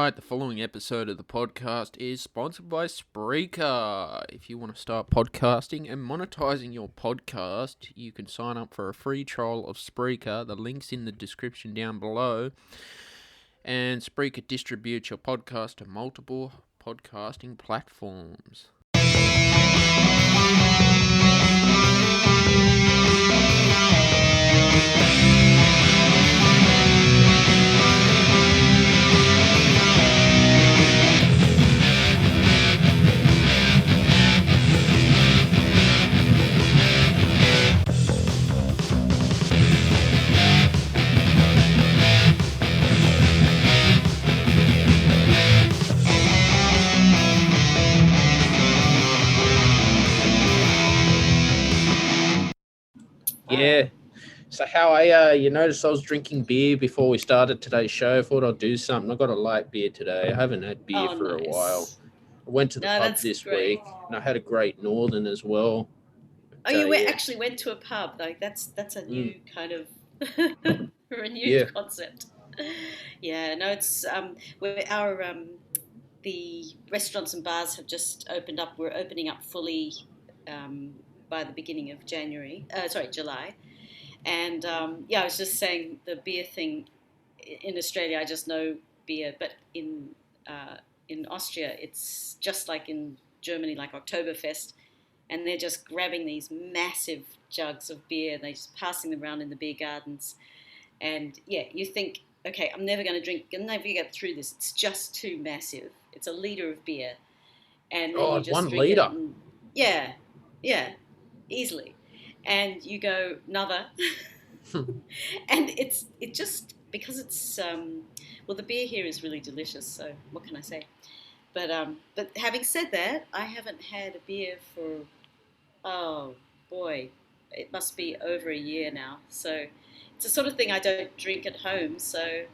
right, the following episode of the podcast is sponsored by Spreaker. If you want to start podcasting and monetizing your podcast, you can sign up for a free trial of Spreaker. The link's in the description down below. And Spreaker distributes your podcast to multiple podcasting platforms. Yeah. So how you noticed I was drinking beer before we started today's show. I thought I'd do something. I got a light beer today. I haven't had beer for a while. I went to the pub this week, and I had a Great Northern as well. Oh, you actually went to a pub. Like that's a new kind of renewed concept. Yeah, no, it's the restaurants and bars have just opened up. We're opening up fully by the beginning of July. And I was just saying the beer thing in Australia. I just know beer, but in Austria, it's just like in Germany, like Oktoberfest, and they're just grabbing these massive jugs of beer and they're just passing them around in the beer gardens. And you think, okay, I'm never going to get through this. It's just too massive. It's a liter of beer, and then you just 1 liter. Yeah, easily. And you go another, and it just because it's the beer here is really delicious. So what can I say? But having said that, I haven't had a beer for it must be over a year now. So it's the sort of thing I don't drink at home. So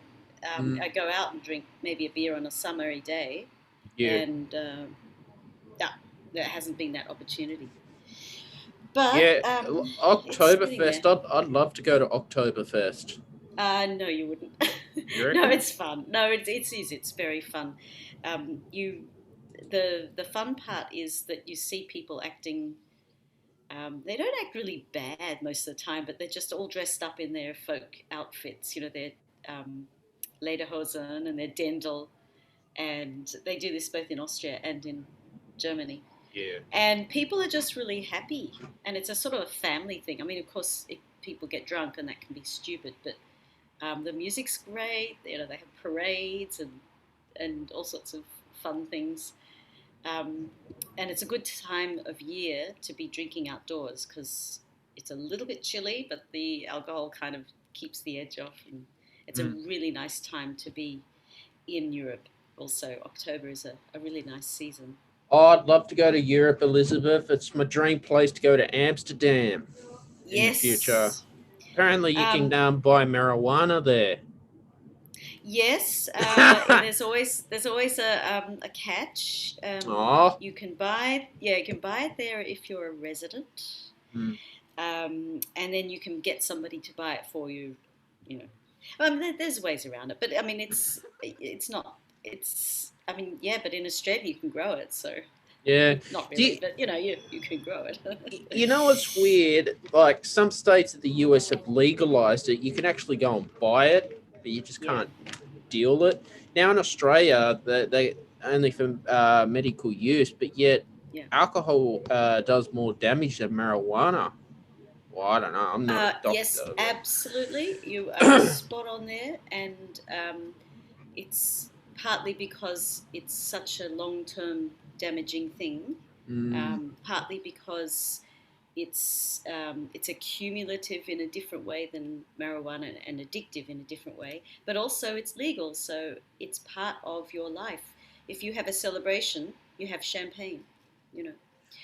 I go out and drink maybe a beer on a summery day, and there hasn't been that opportunity. But Oktoberfest, I'd love to go to Oktoberfest. No, you wouldn't. No, it's fun. No, it's very fun. The fun part is that you see people acting. They don't act really bad most of the time, but they're just all dressed up in their folk outfits. You know, their lederhosen and their dirndl, and they do this both in Austria and in Germany. Yeah. And people are just really happy, and it's a sort of a family thing. I mean, of course, people get drunk, and that can be stupid, but the music's great. You know, they have parades and all sorts of fun things. And it's a good time of year to be drinking outdoors because it's a little bit chilly, but the alcohol kind of keeps the edge off. And it's a really nice time to be in Europe. Also, October is a really nice season. Oh, I'd love to go to Europe, Elisabeth. It's my dream place to go to Amsterdam in the future. Apparently, you can buy marijuana there. Yes, there's always a catch. You can buy it there if you're a resident, and then you can get somebody to buy it for you. You know, there's ways around it, but I mean, but in Australia you can grow it, so. Yeah. Not really, but you can grow it. You know what's weird? Like some states of the US have legalized it. You can actually go and buy it, but you just can't deal it. Now in Australia, they only for medical use, but yet alcohol does more damage than marijuana. Well, I don't know. I'm not a doctor. Yes, absolutely. You are spot on there, and it's partly because it's such a long-term damaging thing, partly because it's accumulative in a different way than marijuana and addictive in a different way, but also it's legal, so it's part of your life. If you have a celebration, you have champagne,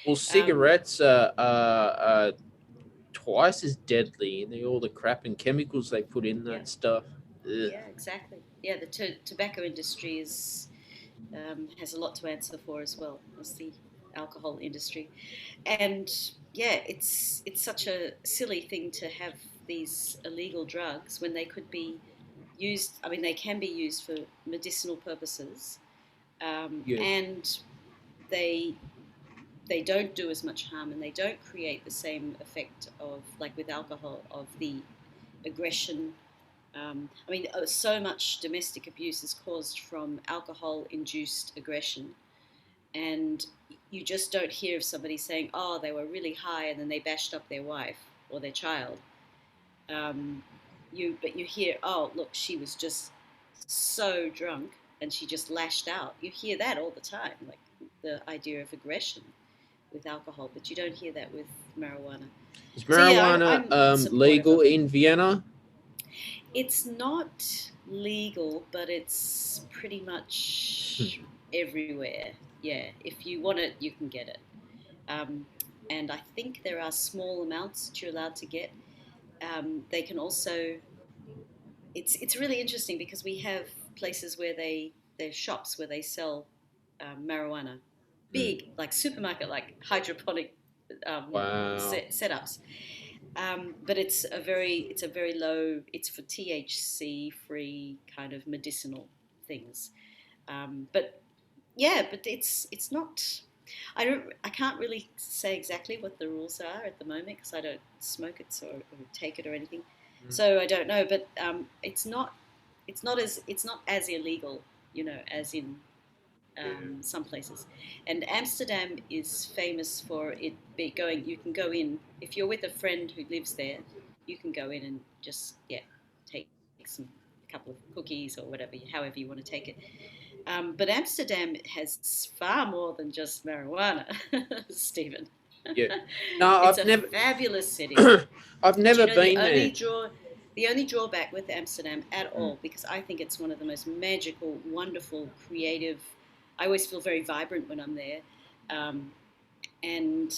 Well, cigarettes are twice as deadly, and all the crap and chemicals they put in that stuff. Ugh. Yeah, exactly. Yeah, the tobacco industry has a lot to answer for as well as the alcohol industry, and it's such a silly thing to have these illegal drugs when they could be used. I mean, they can be used for medicinal purposes, Yeah. and they they don't do as much harm, and they don't create the same effect of, like with alcohol, of the aggression. I mean, so much domestic abuse is caused from alcohol-induced aggression, and you just don't hear of somebody saying, "Oh, they were really high and then they bashed up their wife or their child." Um, but you hear, "Oh, look, she was just so drunk and she just lashed out." You hear that all the time, like the idea of aggression with alcohol, but you don't hear that with marijuana. Is So yeah, marijuana I'm supportive legal of it. in Vienna? It's not legal, but it's pretty much everywhere. Yeah, if you want it, you can get it. Um, and I think there are small amounts that you're allowed to get. They can also. It's really interesting because we have places where there's shops where they sell marijuana, Mm. big like supermarket, like hydroponic Wow. setups. But it's a very low. It's for THC free kind of medicinal things. But yeah, but it's not. I can't really say exactly what the rules are at the moment because I don't smoke it or take it or anything, Mm. so I don't know. But it's not as illegal, as in Yeah. some places. And Amsterdam is famous for it going. You can go in if you're with a friend who lives there. You can go in and just take a couple of cookies or whatever, however you want to take it. But Amsterdam has far more than just marijuana, Stephen. Yeah. No, It's I've a never. fabulous city. I've Do you never know the been only there. draw, the only drawback with Amsterdam at Mm. all, because I think it's one of the most magical, wonderful, creative. I always feel very vibrant when I'm there, um, and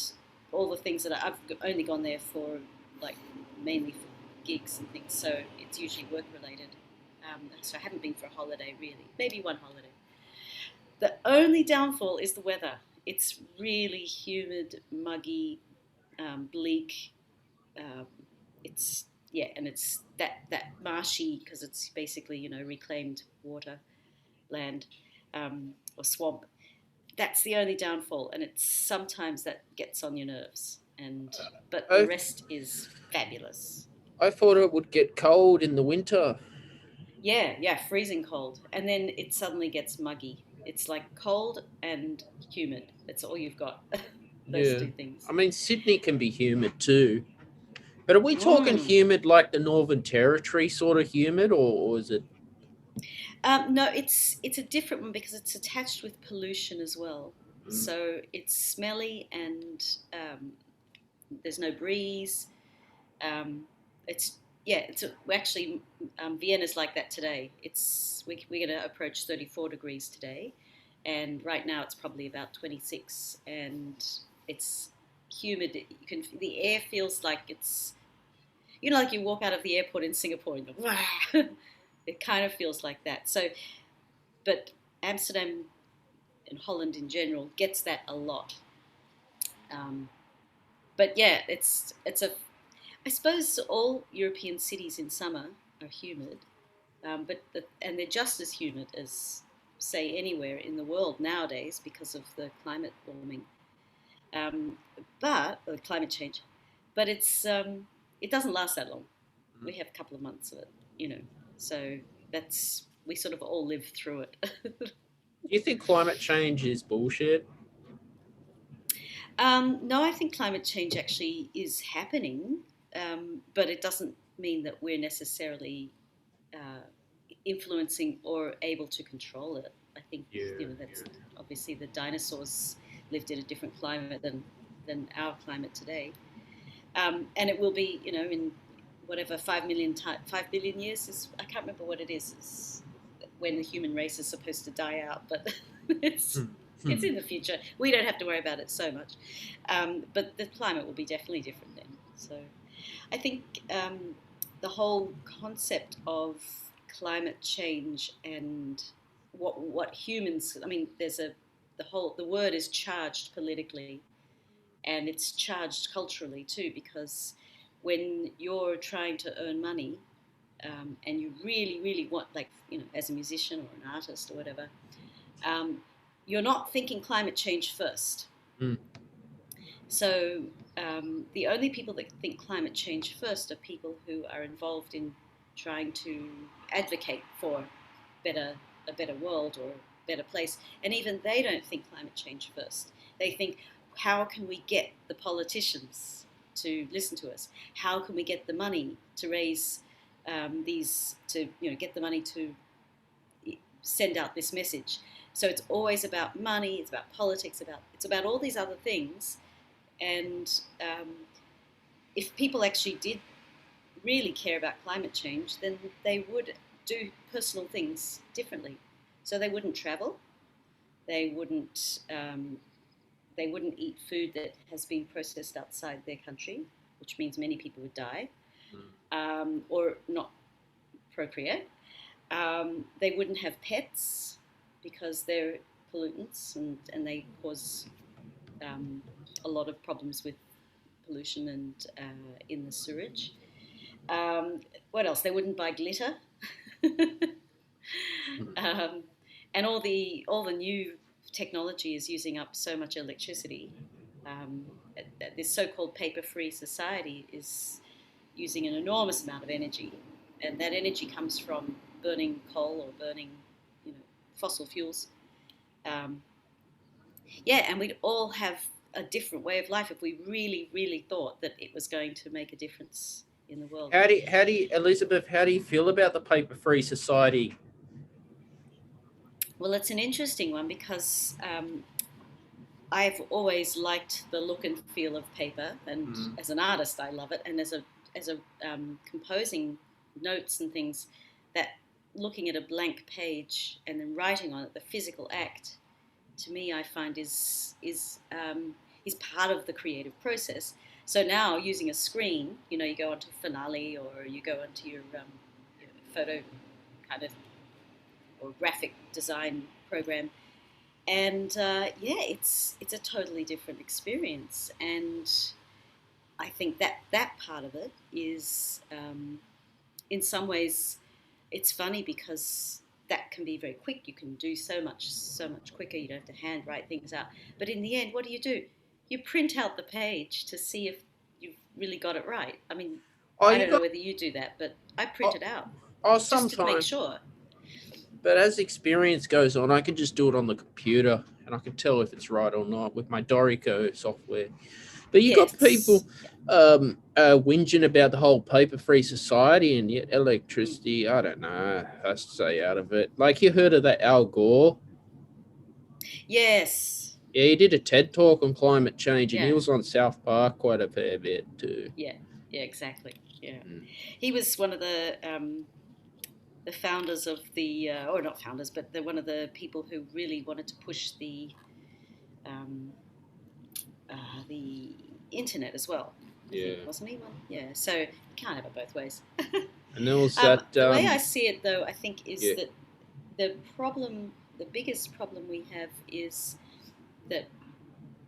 all the things that I've only gone there for, like mainly for gigs and things. So it's usually work related. So I haven't been for a holiday really, maybe one holiday. The only downfall is the weather. It's really humid, muggy, bleak. Um, it's and it's that marshy because it's basically reclaimed water land, or swamp. That's the only downfall, and it's sometimes that gets on your nerves. But the I rest is fabulous. I thought it would get cold in the winter. Yeah, yeah, freezing cold, and then it suddenly gets muggy. It's like cold and humid. That's all you've got. Those Yeah. two things. I mean, Sydney can be humid too. But are we talking Mm. humid like the Northern Territory sort of humid, or is it? No, it's a different one because it's attached with pollution as well. Mm. So it's smelly and there's no breeze. Um, it's we actually Vienna's like that today. We're going to approach 34 degrees today, and right now it's probably about 26, and it's humid. The air feels like it's like you walk out of the airport in Singapore and you go, "Wah!" It kind of feels like that. So, but Amsterdam and Holland in general gets that a lot. Um, but yeah, it's a. I suppose all European cities in summer are humid, and they're just as humid as say anywhere in the world nowadays because of the climate warming, um, but or climate change. But it doesn't last that long. We have a couple of months of it, So we sort of all live through it. Do you think climate change is bullshit? No, I think climate change actually is happening, but it doesn't mean that we're necessarily uh, influencing or able to control it. I think Yeah, that's yeah. obviously the dinosaurs lived in a different climate than our climate today, and it will be in whatever 5 billion years is. I can't remember what it is. It's when the human race is supposed to die out, but it's Hmm. it's Hmm. in the future. We don't have to worry about it so much, but the climate will be definitely different then. So I think the whole concept of climate change and what humans. I mean, the word is charged politically, and it's charged culturally too because when you're trying to earn money, and you really, really want, like, as a musician or an artist or whatever, you're not thinking climate change first. Mm. So the only people that think climate change first are people who are involved in trying to advocate for better a better world or a better place. And even they don't think climate change first. They think, how can we get the politicians to listen to us? How can we get the money to raise get the money to send out this message? So it's always about money. It's about politics. It's about all these other things. And if people actually did really care about climate change, then they would do personal things differently. So they wouldn't travel. They wouldn't. They wouldn't eat food that has been processed outside their country, which means many people would die, or not procreate. They wouldn't have pets because they're pollutants and they cause a lot of problems with pollution and in the sewage. What else? They wouldn't buy glitter, um, and all the new technology is using up so much electricity. Um, this so-called paper-free society is using an enormous amount of energy, and that energy comes from burning coal or burning, fossil fuels. Um, yeah, and we'd all have a different way of life if we really, really thought that it was going to make a difference in the world. Elizabeth, how do you feel about the paper-free society? Well, it's an interesting one because I've always liked the look and feel of paper, and as an artist, I love it. And as a composing notes and things, that looking at a blank page and then writing on it, the physical act, to me, I find is part of the creative process. So now, using a screen, you go onto Finale or you go onto your photo kind of or graphic design program, and it's a totally different experience. And I think that part of it is, in some ways, it's funny because that can be very quick. You can do so much quicker. You don't have to hand write things out. But in the end, what do? You print out the page to see if you've really got it right. I mean, Oh, I you don't know got whether you do that, but I print oh, it out just to make sometime. sure. But as experience goes on, I can just do it on the computer, and I can tell if it's right or not with my Dorico software. But you got Yes. people whinging about the whole paper-free society, and yet Mm. electricity. I don't know. I stay out of it. Like, you heard of that Al Gore? Yes. Yeah, he did a TED talk on climate change, and he Yeah. was on South Park quite a fair bit too. Yeah. Yeah. Exactly. Yeah. Mm. He was one of the founders of or not founders, but one of the people who really wanted to push um, the internet as well. I Yeah, think, wasn't he one? Yeah. So you can't have it both ways. and there was that. The way I see it, though, I think is Yeah, that the biggest problem we have is that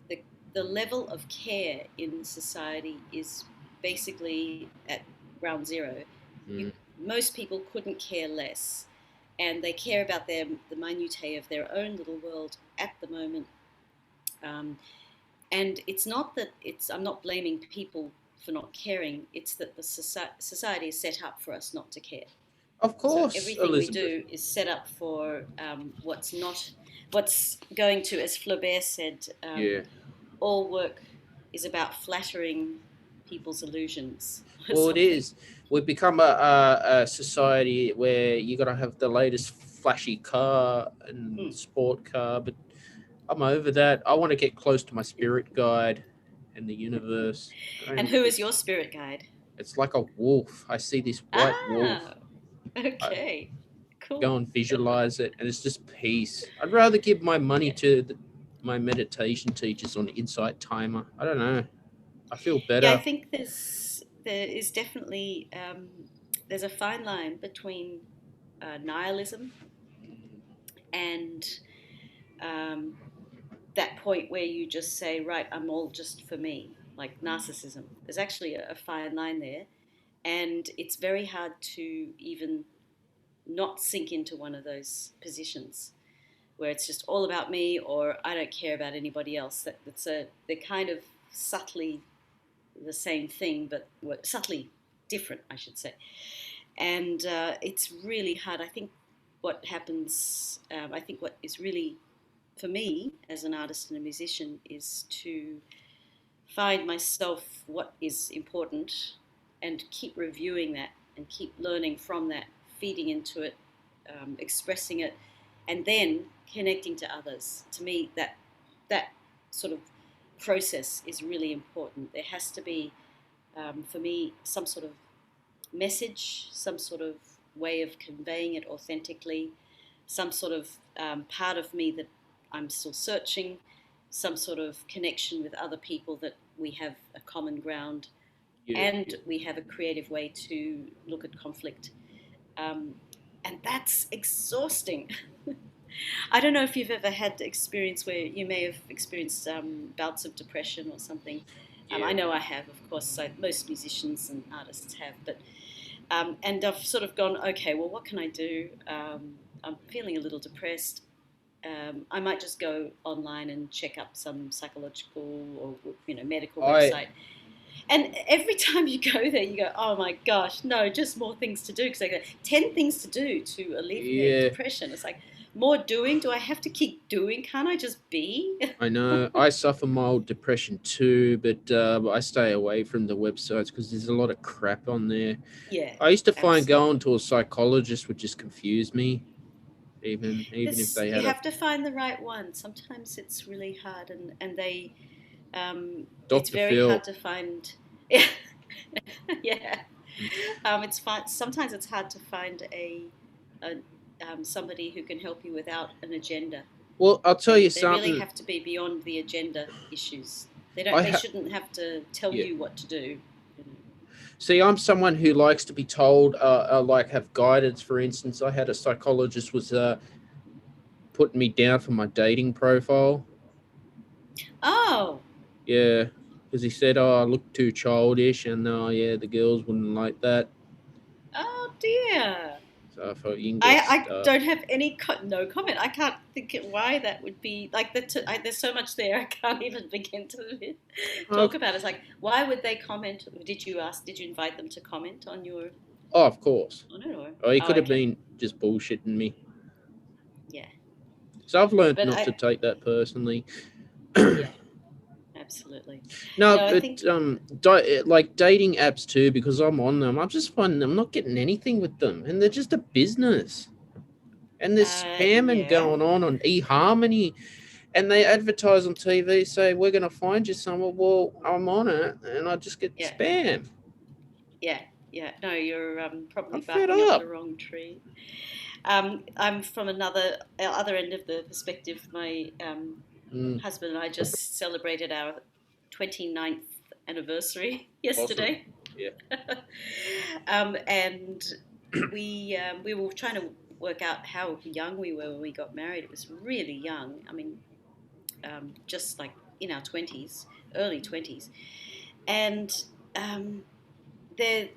the the level of care in society is basically at ground zero. You, mm, most people couldn't care less, and they care about the minutiae of their own little world at the moment. Um, and it's not that I'm not blaming people for not caring. It's that the society is set up for us not to care. of So course, everything we Elizabeth. do is set up for what's going to, as Flaubert said, Yeah. all work is about flattering people's illusions or Well, it something. is. We've become a society where you got to have the latest flashy car and Mm. sport car, but I'm over that. I want to get close to my spirit guide and the universe. And And who is your spirit guide? it's like a wolf. I see this white wolf. Ah, I okay, go cool. and visualize it, and it's just peace. I'd rather give my money Yeah, to my meditation teachers on Insight Timer. I don't know. I feel yeah. I better. think there is definitely there's a fine line between nihilism and um, that point where you just say, right, I'm all just for me, like narcissism. There's actually a fine line there, And it's very hard to even not sink into one of those positions where it's just all about me or I don't care about anybody else. They're kind of subtly the same thing, but subtly different, I should say. And it's really hard. I think what is really, for me as an artist and a musician, is to find myself what is important and keep reviewing that and keep learning from that, feeding into it, expressing it, and then connecting to others. To me, that sort of process is really important. There has to be, for me, some sort of message, some sort of way of conveying it authentically, some sort of part of me that I'm still searching, some sort of connection with other people that we have a common ground, Yeah. and we have a creative way to look at conflict. Um, and that's exhausting. I don't know if you've ever had the experience where you may have experienced bouts of depression or something. I Yeah. know I have, of course, like most musicians and artists have, but and I've sort of gone, okay, well, what can I do? I'm feeling a little depressed. I might just go online and check up some psychological or medical I website. And every time you go there, you go, oh my gosh, no, just more things to do. Because I go, 10 things to do to alleviate yeah. depression. It's like, more doing? Do I have to keep doing? Can't I just be? I know I suffer mild depression too, but I stay away from the websites because there's a lot of crap on there. Yeah, I used to find going absolutely. to a psychologist would just confuse me, even if they You had a have to find the right one. Sometimes it's really hard, and it's Dr. very Phil. hard to find. Yeah, yeah. Mm. It's fine. Sometimes it's hard to find a somebody who can help you without an agenda. Well, I'll tell you They really something. have to be beyond the agenda issues. I They ha- shouldn't have to tell yeah. you what to do. See, I'm someone who likes to be told, like have guidance. For instance, I had a psychologist was putting me down for my dating profile. Oh, Yeah, because he said, "Oh, I look too childish," and yeah, the girls wouldn't like that. oh dear. So I thought you can get I stuff. don't have no comment. I can't think why that would be like there's so much there I can't even begin to Oh, talk about. It's like why would they comment? Did you invite them to comment oh, of course. on it or Oh, he oh could have okay been just bullshitting me. yeah So I've learned but not to take that personally. yeah absolutely No, no I but think like dating apps too, because I'm on them. I'm just finding I'm not getting anything with them, and they're just a business. And there's spamming yeah going on eHarmony, and they advertise on TV, say we're going to find you somewhere. Well, I'm on it, and I just get yeah spam. yeah yeah no you're I'm probably fed barking up the up. wrong tree. I'm from other end of the perspective. My Mm, husband and I just celebrated our 29th anniversary awesome. yesterday, Yeah. and we were trying to work out how young we were when we got married. It was really young. I mean, just like in our 20s, early 20s, and um, there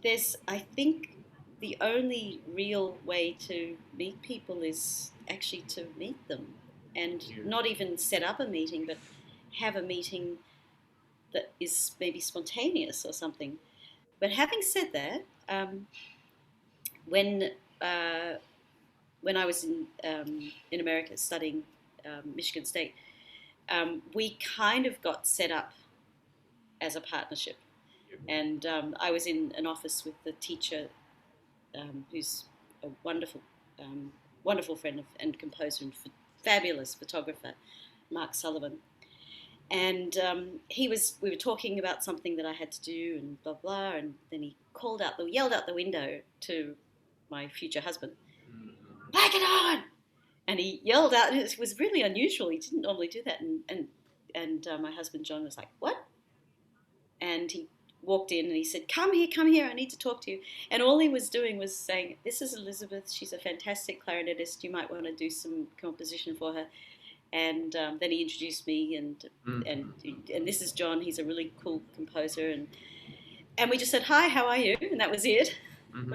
there's I think the only real way to meet people is actually to meet them and Yeah. not even set up a meeting but have a meeting that is maybe spontaneous or something. But having said that, when uh, when I was in America studying Michigan State, we kind of got set up as a partnership, and I was in an office with the teacher who's a um, wonderful friend and composer and fabulous photographer, Mark Sullivan. And we were talking about something that I had to do and blah blah. And then he yelled out the window to my future husband, "Black it on!" And he yelled out. And it was really unusual. He didn't normally do that. And my husband John was like, "What?" And he walked in and he said, come here, I need to talk to you." And all he was doing was saying, "This is Elisabeth, she's a fantastic clarinetist, you might want to do some composition for her." And then he introduced me, and Mm. and this is John, he's a really cool composer. and we just said, "Hi, how are you?" And that was it. Mm-hmm.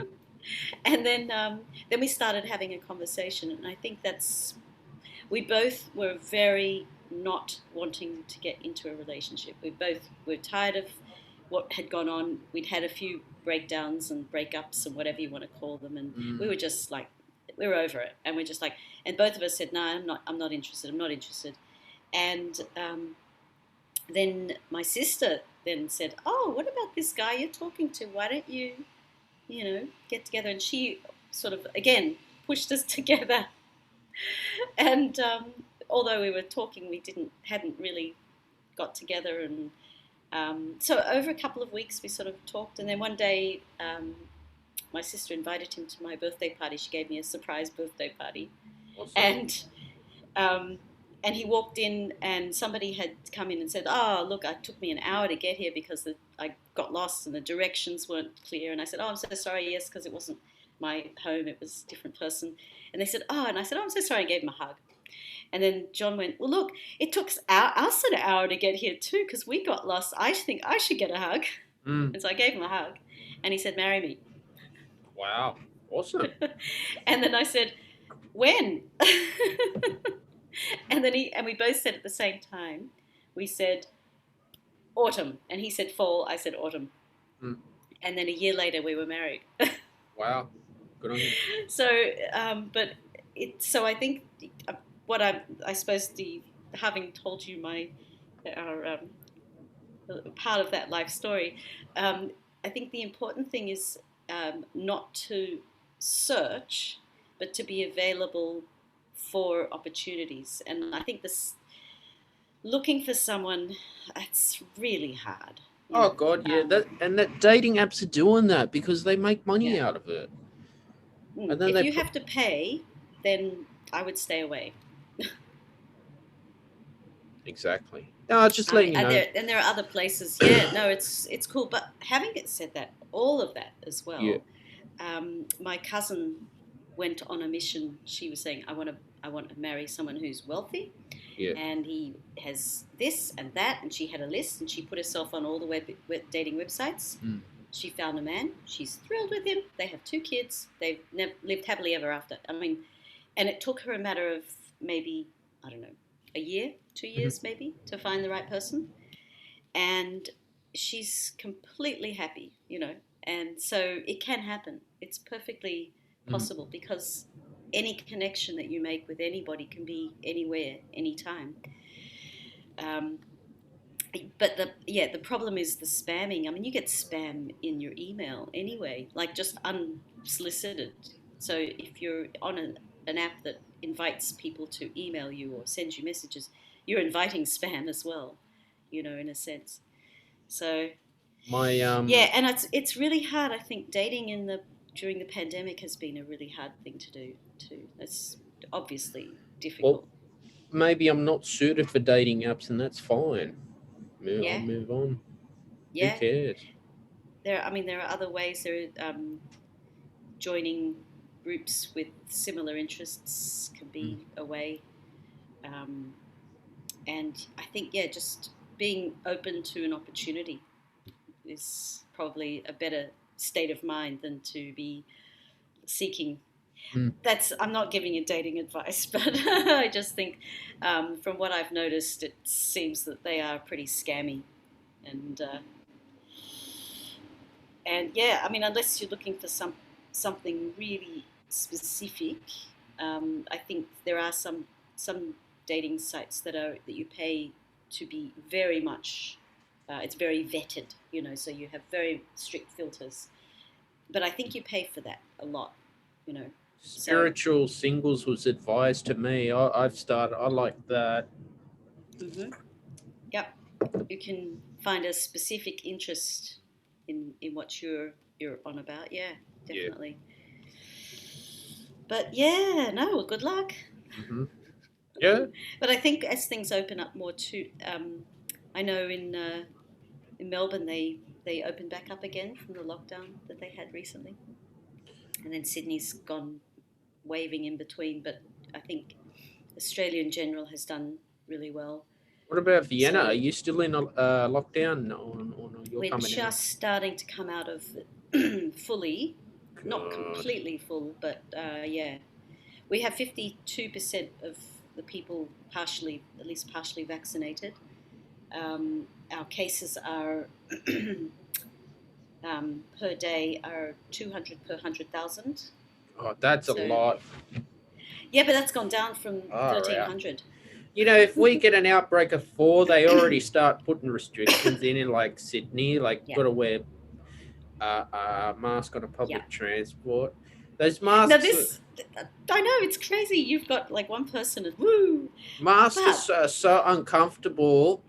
And then we started having a conversation, and I think we both were very not wanting to get into a relationship. We both were tired of what had gone on. We'd had a few breakdowns and breakups and whatever you want to call them, and we were just like, we were over it, and we're just like, and both of us said, "No, I'm not interested. I'm not interested." And then my sister then said, "Oh, what about this guy you're talking to? Why don't you get together?" And she sort of again pushed us together. And although we were talking, we hadn't really got together. And so over a couple of weeks, we sort of talked. And then one day, my sister invited him to my birthday party. She gave me a surprise birthday party, Awesome. um, and he walked in, and somebody had come in and said, "Oh, look, it took me an hour to get here because I got lost and the directions weren't clear." And I said, "Oh, I'm so sorry. Yes, because it wasn't my home; it was a different person." And they said, "Oh," and I said, "Oh, I'm so sorry." I gave him a hug. And then John went, "Well, look, it took us an hour to get here too because we got lost. I think I should get a hug." And so I gave him a hug, and he said, "Marry me." Wow. Awesome. And then I said, "When?" And we both said at the same time, we said autumn, and he said fall, I said autumn. Mm. And then a year later we were married. Wow. Good on you. So, so I think I suppose having told you our part of that life story, I think the important thing is not to search, but to be available for opportunities. And I think this looking for someone, it's really hard. Oh God, yeah. That dating apps are doing that because they make money Yeah. out of it. And then If you have to pay, then I would stay away. Exactly. No, just letting you know. There are other places. Yeah, no, it's cool. But having it said that, all of that as well. Yeah. My cousin went on a mission. She was saying, I want to marry someone who's wealthy, Yeah. and he has this and that, and she had a list, and she put herself on all the dating websites. Mm. She found a man. She's thrilled with him. They have 2 kids. They've lived happily ever after. I mean, and it took her a matter of maybe, I don't know, a year, 2 years maybe, to find the right person. And she's completely happy. And so it can happen. It's perfectly possible because any connection that you make with anybody can be anywhere, anytime. But the problem is the spamming. I mean, you get spam in your email anyway, like just unsolicited. So if you're on an app that invites people to email you or sends you messages, you're inviting spam as well, in a sense. So yeah, and it's really hard. I think dating during the pandemic has been a really hard thing to do too. That's obviously difficult. Well, maybe I'm not suited for dating apps, and that's fine. I'll Yeah, move on. Who yeah. cares? There are other ways. There are joining groups with similar interests can be a way. Um, and I think, yeah, just being open to an opportunity is probably a better state of mind than to be seeking. I'm not giving you dating advice, but I just think from what I've noticed, it seems that they are pretty scammy. And yeah, I mean, unless you're looking for something really specific, I think there are some dating sites that you pay to be very much. It's very vetted, so you have very strict filters. But I think you pay for that a lot. So Spiritual singles was advised to me. I've started. I like that. yep, you can find a specific interest in what you're on about. Yeah, Yeah. definitely. But yeah, no, good luck. Yeah. But I think as things open up more too, I know in Melbourne they opened back up again from the lockdown that they had recently, and then Sydney's gone waving in between. But I think Australia in general has done really well. What about Vienna? Are So you still in a lockdown? Or no, you're we're coming out? just starting to come out of it fully, not God. completely full, but yeah. We have 52% of the people partially, at least partially vaccinated. Our cases are per day are 200 per 100,000. Oh, that's a So lot. yeah, but that's gone down from Far out. 1,300. You know, if we get an outbreak of 4, they already start putting restrictions in like Sydney, like Yeah, got to wear a mask on a yeah. public transport. Those Now masks, this, I know it's crazy. You've got like one person and woo, but are so uncomfortable.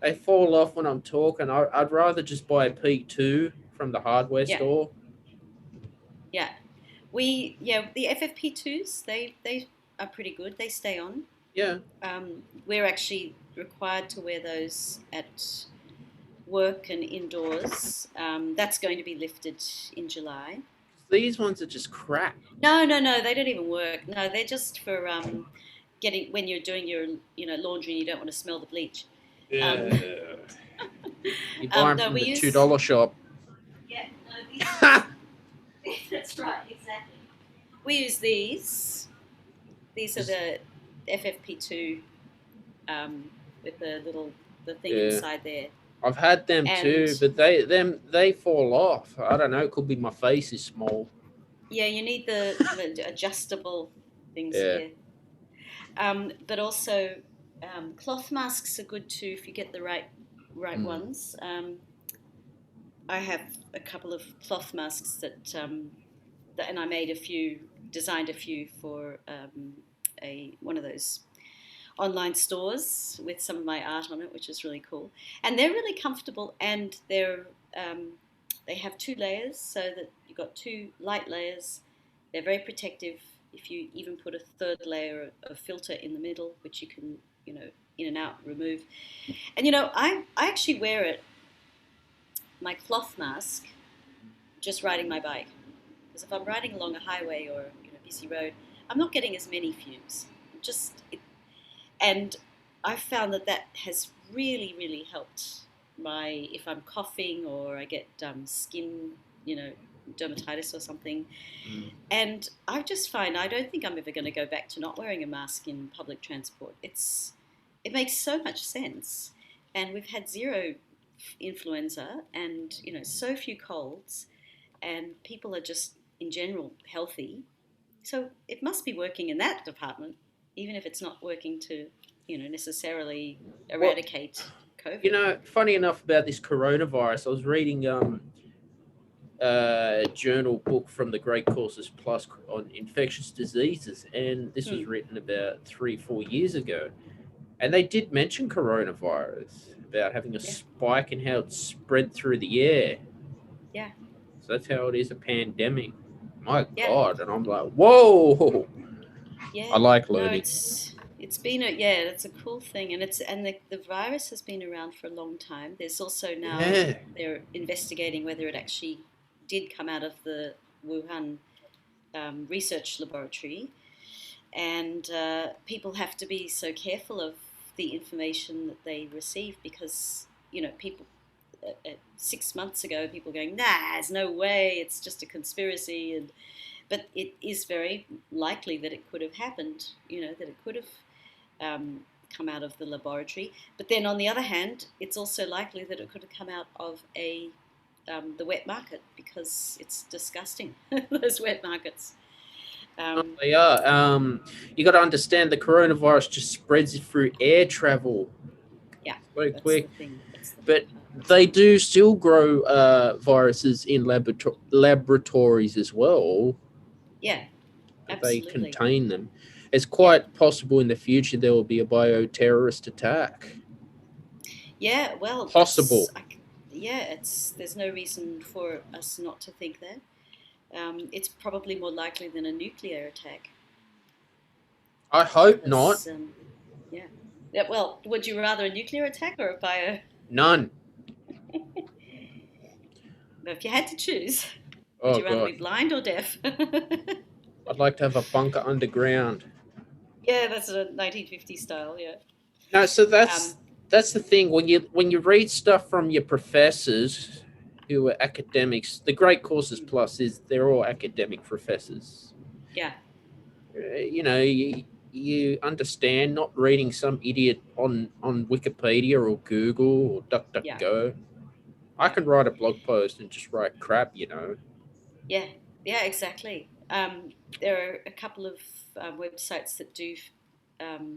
They fall off when I'm talking. I'd rather just buy a P2 from the hardware yeah, store. yeah. The FFP2s they are pretty good. They stay on. Yeah, We're actually required to wear those at work and indoors. That's going to be lifted in July. these ones are just crap. No, no, no, they don't even work. No, they're just for getting when you're doing your laundry and you don't want to smell the bleach. Um, Yeah. You buy them no, from we the use $2 shop. yeah, no, these, that's right, exactly. We use these. These are the FFP2 um, with the thing Yeah. inside there, I've had them too, and but they fall off. I don't know. It could be my face is small. yeah, you need the adjustable things. Yeah. Yeah, but also cloth masks are good too if you get the right Mm. ones. I have a couple of cloth masks and I designed a few for a one of those online stores with some of my art on it, which is really cool. And they're really comfortable, and they have 2 layers, so that you've got 2 light layers. They're very protective. If you even put a third layer of filter in the middle, which you can, in and out remove. And I actually wear it, my cloth mask, just riding my bike. Because if I'm riding along a highway or busy road, I'm not getting as many fumes. And I've found that has really, really helped if I'm coughing or I get skin, dermatitis or something. Mm. And I just find I don't think I'm ever going to go back to not wearing a mask in public transport. It makes so much sense, and we've had zero influenza and so few colds, and people are just in general healthy. So it must be working in that department, even if it's not working to necessarily Well, eradicate COVID. funny enough about this coronavirus, I was reading a journal book from the Great Courses Plus on infectious diseases, and this was Hmm. written about 3-4 years ago. And they did mention coronavirus about having a Yeah, spike in how it spread through the air. yeah, So that's how it is a pandemic. My yeah, God. And I'm like, whoa. I yeah. like No, learning. it's been it's a cool thing, and the virus has been around for a long time. There's also now Yeah. they're investigating whether it actually did come out of the Wuhan research laboratory, and people have to be so careful of the information that they receive because people 6 months ago people going, nah, there's no way, it's just a conspiracy, but it is very likely that it could have happened, that it could have come out of the laboratory. But then on the other hand, it's also likely that it could have come out of the wet market, because it's disgusting, those wet markets. Um, They are. You got to understand the coronavirus just spreads through air travel. yeah, It's very that's the quick. thing. That's the But big part. they do still grow viruses in laboratories as well. Yeah, But they absolutely. contain them. It's Yeah, quite possible in the future there will be a bioterrorist attack. yeah. Well, Possible. yeah. There's no reason for us not to think that. It's probably more likely than a nuclear attack, I hope not. because yeah. Yeah. Well, would you rather a nuclear attack or a bio? None. But if you had to choose, would Oh you rather be God. blind or deaf? I'd like to have a bunker underground. Yeah, that's a 1950 style. Yeah. No, so Um, that's the thing when you read stuff from your professors who are academics. The great courses Mm. plus is they're all academic professors. Yeah, You understand, not reading some idiot on Wikipedia or Google or yeah, DuckDuckGo. I yeah, can write a blog post and just write crap. yeah, yeah, exactly. There are a couple of websites that do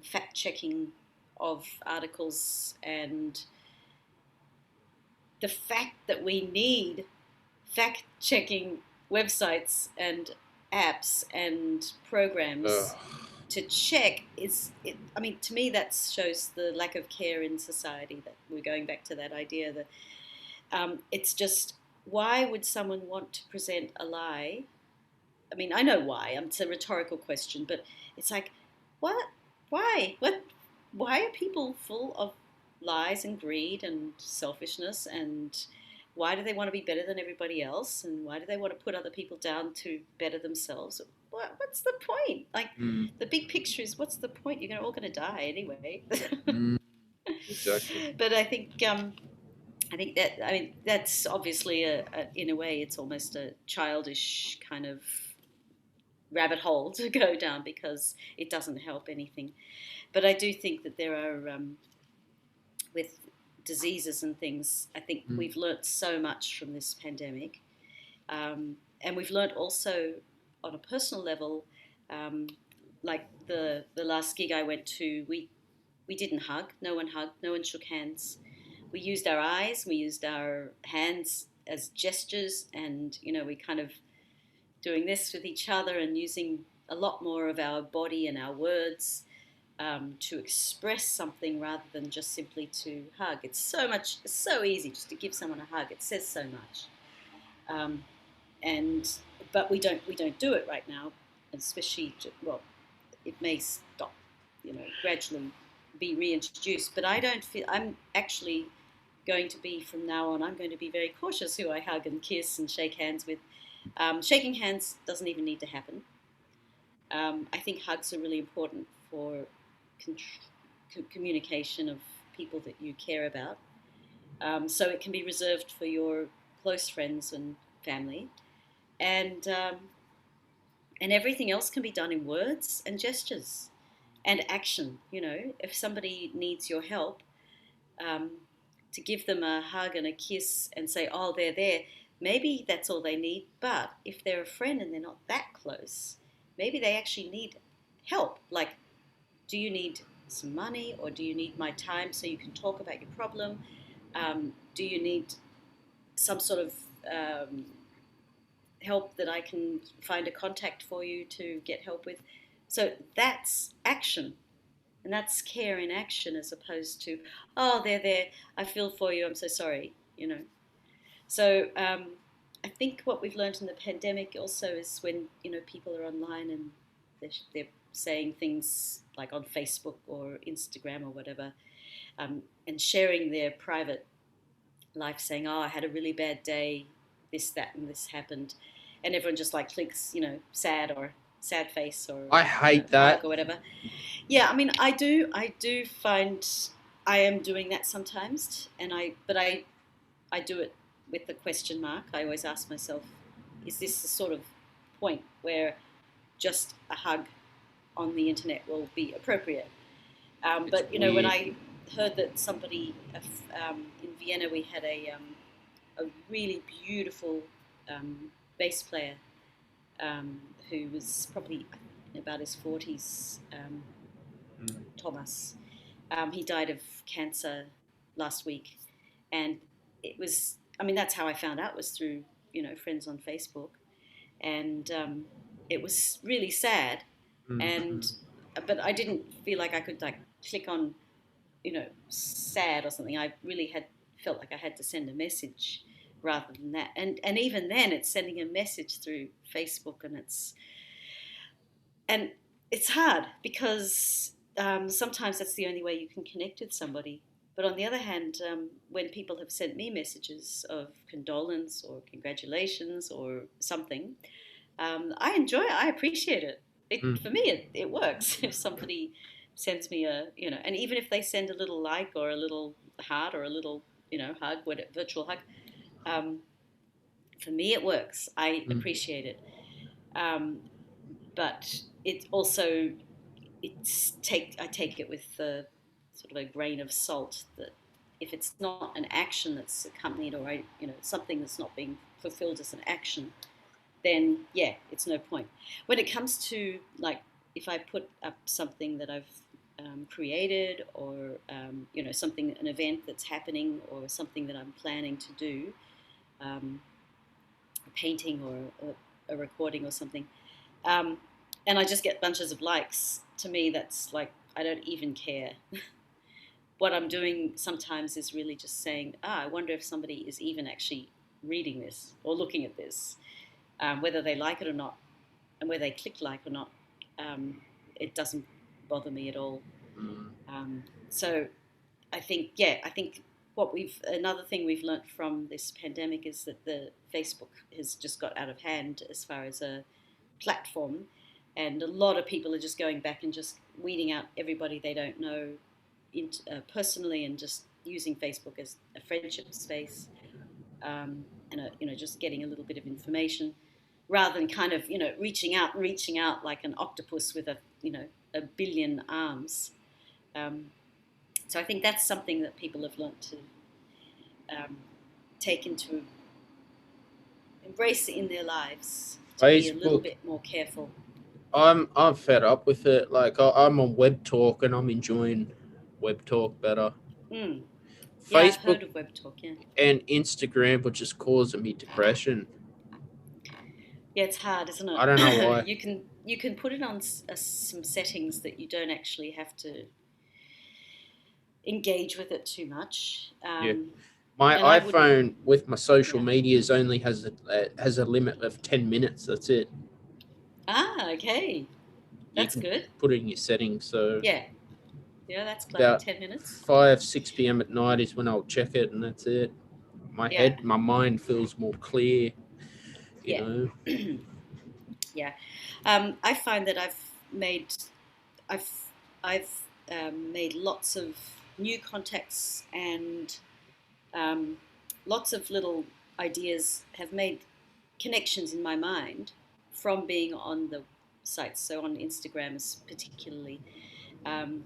fact checking of articles, and the fact that we need fact checking websites and apps and programs Ugh. to check I mean, to me, that shows the lack of care in society. That we're going back to that idea that it's just, why would someone want to present a lie? I mean, I know why. It's a rhetorical question, but it's like, what? Why? What? Why are people full of lies and greed and selfishness? And why do they want to be better than everybody else? And why do they want to put other people down to better themselves? What's the point? Like, Mm, the big picture is, what's the point? You're all going to die anyway. mm, exactly. But I think that, I mean, that's obviously in a way, it's almost a childish kind of rabbit hole to go down, because it doesn't help anything. But I do think that there are, with diseases and things, I think Mm, we've learnt so much from this pandemic. And we've learnt also on a personal level, um, like the last gig I went to, we didn't hug. No one hugged. No one shook hands. We used our eyes. We used our hands as gestures, and we kind of doing this with each other and using a lot more of our body and our words to express something rather than just simply to hug. It's so easy just to give someone a hug. It says so much, um, and but we don't do it right now, especially, well, it may stop, gradually be reintroduced. But I don't feel I'm actually going to be, from now on, I'm going to be very cautious who I hug and kiss and shake hands with. Shaking hands doesn't even need to happen. I think hugs are really important for con- communication of people that you care about. So it can be reserved for your close friends and family, and everything else can be done in words and gestures and action. If somebody needs your help, um, to give them a hug and a kiss and say, "Oh, they're there." Maybe that's all they need. But if they're a friend and they're not that close, maybe they actually need help. Like, do you need some money, or do you need my time so you can talk about your problem? Do you need some sort of help that I can find a contact for you to get help with? So that's action. And that's care in action, as opposed to, "Oh, they're there. I feel for you. I'm so sorry. So I think what we've learned in the pandemic also is, when people are online and they're saying things like on Facebook or Instagram or whatever, and sharing their private life, saying, "Oh, I had a really bad day. This, that, and this happened," and everyone just like clicks, sad, or sad face, or I hate hug that. or whatever. Yeah, I mean, I do find I am doing that sometimes, but I do it with the question mark. I always ask myself, is this the sort of point where just a hug on the internet will be appropriate? It's But when weird. I heard that somebody in Vienna, we had a really beautiful bass player, who was probably about his 40s, Mm, Thomas. He died of cancer last week, and it was. I mean, that's how I found out, was through friends on Facebook, and it was really sad. mm, And mm. but I didn't feel like I could, like, click on sad or something. I really had felt like I had to send a message rather than that. And even then, it's sending a message through Facebook, and it's hard, because sometimes that's the only way you can connect with somebody. But on the other hand, when people have sent me messages of condolence or congratulations or something, I enjoy it. I appreciate it. Mm. For me, it works. If somebody sends me a, and even if they send a little like or a little heart or a little, hug, virtual hug, um, for me it works. I Mm. appreciate it. Um, but it also, I take it with sort of a grain of salt, that if it's not an action that's accompanied, or something that's not being fulfilled as an action, then yeah, it's no point. When it comes to, like, if I put up something that I've created, or something, an event that's happening, or something that I'm planning to do, um, a painting or a recording or something, um, and I just get bunches of likes, to me that's like, I don't even care. What I'm doing sometimes is really just saying, I wonder if somebody is even actually reading this or looking at this, whether they like it or not, and whether they click like or not. It doesn't bother me at all. Mm. So I think another thing we've learnt from this pandemic is that the Facebook has just got out of hand as far as a platform, and a lot of people are just going back and just weeding out everybody they don't know personally, and just using Facebook as a friendship space, and just getting a little bit of information, rather than kind of reaching out like an octopus with a billion arms. Um, so I think that's something that people have learnt to um, take into embrace in their lives, to be a little Facebook, bit more careful. I'm fed up with it. Like I'm on Web Talk and I'm enjoying Web Talk better. Mm. Yeah, I've Facebook heard of Web Talk. Yeah, and Instagram were just causing me depression. yeah, it's hard, isn't I don't know it? why. You can put it on some settings that you don't actually have to engage with it too much. Yeah, my And I wouldn't. iPhone with my social Yeah. medias only has a limit of 10 minutes. That's it. Okay, You that's can good. put it in your settings. So Yeah, yeah, that's clever. about 10 minutes. 5 6 p.m. at night is when I'll check it, and that's it. Yeah, My mind feels more clear. You yeah, know. yeah. I find that made, I've, I've made lots of new contacts, and um, lots of little ideas have made connections in my mind from being on the sites. So on Instagram, particularly, um,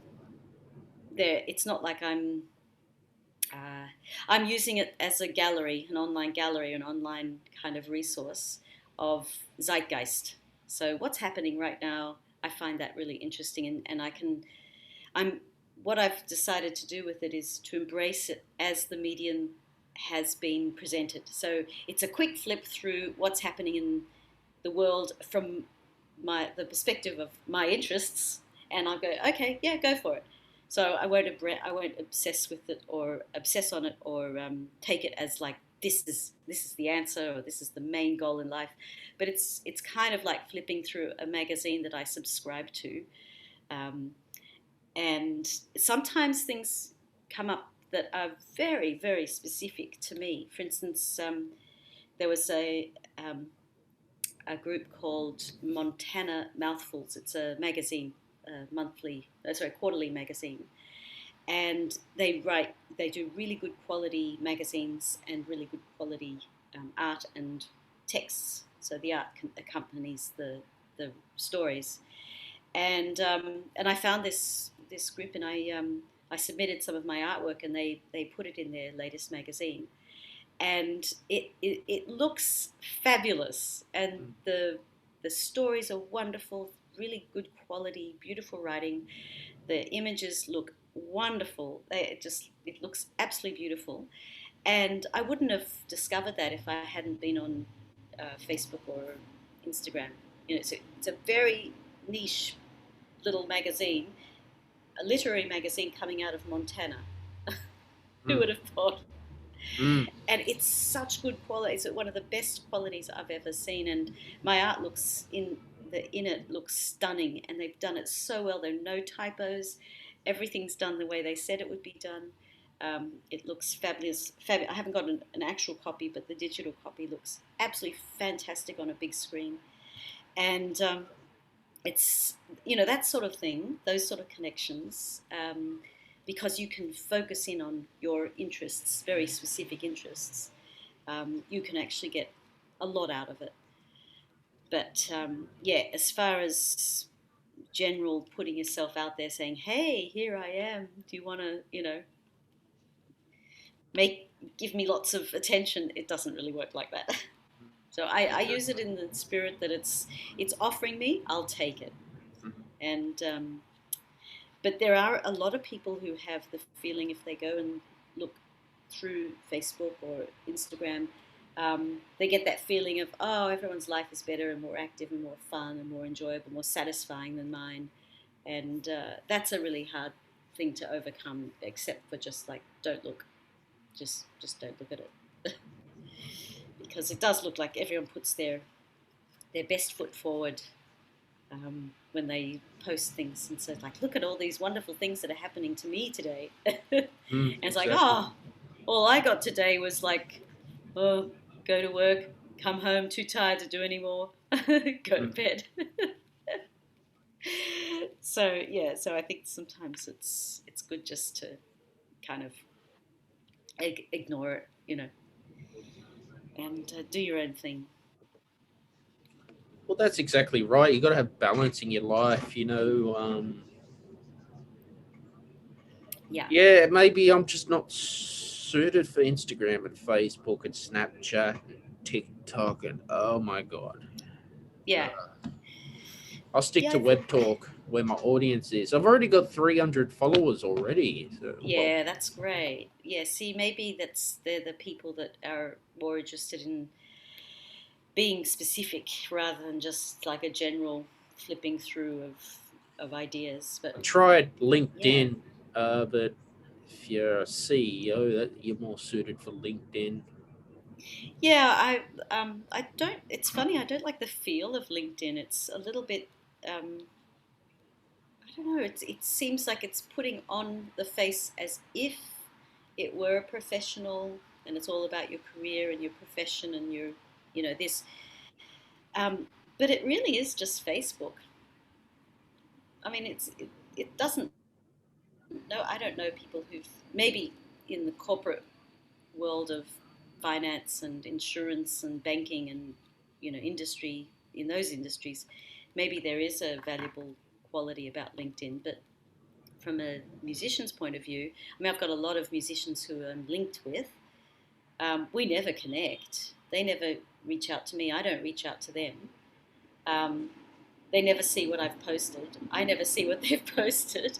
it's not like uh, I'm using it as a gallery, an online kind of resource of zeitgeist. So what's happening right now, I find that really interesting, and I'm what I've decided to do with it is to embrace it as the medium has been presented. So it's a quick flip through what's happening in the world from the perspective of my interests, and I'll go, okay, yeah, go for it. So I won't obsess with it, or obsess on it, or take it as like, this is the answer, or this is the main goal in life. But it's kind of like flipping through a magazine that I subscribe to, um, and sometimes things come up that are very, very specific to me. For instance, there was a group called Montana Mouthfuls. It's a magazine, quarterly magazine, and they do really good quality magazines and really good quality art and texts. So the art accompanies the stories, and I found this group, and I submitted some of my artwork, and they put it in their latest magazine, and it looks fabulous, and the stories are wonderful, really good quality, beautiful writing. The images look wonderful. It looks absolutely beautiful, and I wouldn't have discovered that if I hadn't been on Facebook or Instagram. It's a very niche little magazine, a literary magazine coming out of Montana. Who Mm. would have thought? Mm. And it's such good quality. It's one of the best qualities I've ever seen, and my art looks in it looks stunning, and they've done it so well. There are no typos. Everything's done the way they said it would be done. It looks fabulous. I haven't got an actual copy, but the digital copy looks absolutely fantastic on a big screen. And it's, you know, that sort of thing, those sort of connections, because you can focus in on your interests, very specific interests. You can actually get a lot out of it. But yeah, as far as general putting yourself out there saying, hey, here I am, do you want to, you know, make give me lots of attention, it doesn't really work like that. So I use it in the spirit that it's offering me, I'll take it. And but there are a lot of people who have the feeling if they go and look through Facebook or Instagram, they get that feeling of, oh, everyone's life is better and more active and more fun and more enjoyable, more satisfying than mine. And that's a really hard thing to overcome, except for just like, don't look, just don't look at it. Because it does look like everyone puts their best foot forward when they post things, and so it's like, look at all these wonderful things that are happening to me today. And it's like, Exactly. oh, all I got today was like, oh, go to work, come home too tired to do any more, go to bed. So yeah, so I think sometimes it's good just to kind of ignore it, you know, and do your own thing. Well, that's exactly right. You got to have balance in your life, Yeah, Yeah, maybe I'm just not suited for Instagram and Facebook and Snapchat and TikTok and oh my god. yeah, I'll stick yeah. to Web Talk where my audience is. I've already got 300 followers already. So, well, Yeah, that's great. Yeah, see, maybe they're the people that are more interested in being specific rather than just like a general flipping through of ideas. I But tried yeah, LinkedIn, but if you're a CEO, that you're more suited for LinkedIn. yeah, I don't. It's funny. I don't like the feel of LinkedIn. It's a little bit. I don't know. It seems like it's putting on the face as if it were a professional, and it's all about your career and your profession and your, you know, this. But it really is just Facebook. I mean, it doesn't. No, I don't know people who've maybe in the corporate world of finance and insurance and banking and, you know, industry, in those industries, maybe there is a valuable quality about LinkedIn. But from a musician's point of view, I mean, I've got a lot of musicians who I'm linked with. We never connect. They never reach out to me. I don't reach out to them. Um, they never see what I've posted. I never see what they've posted.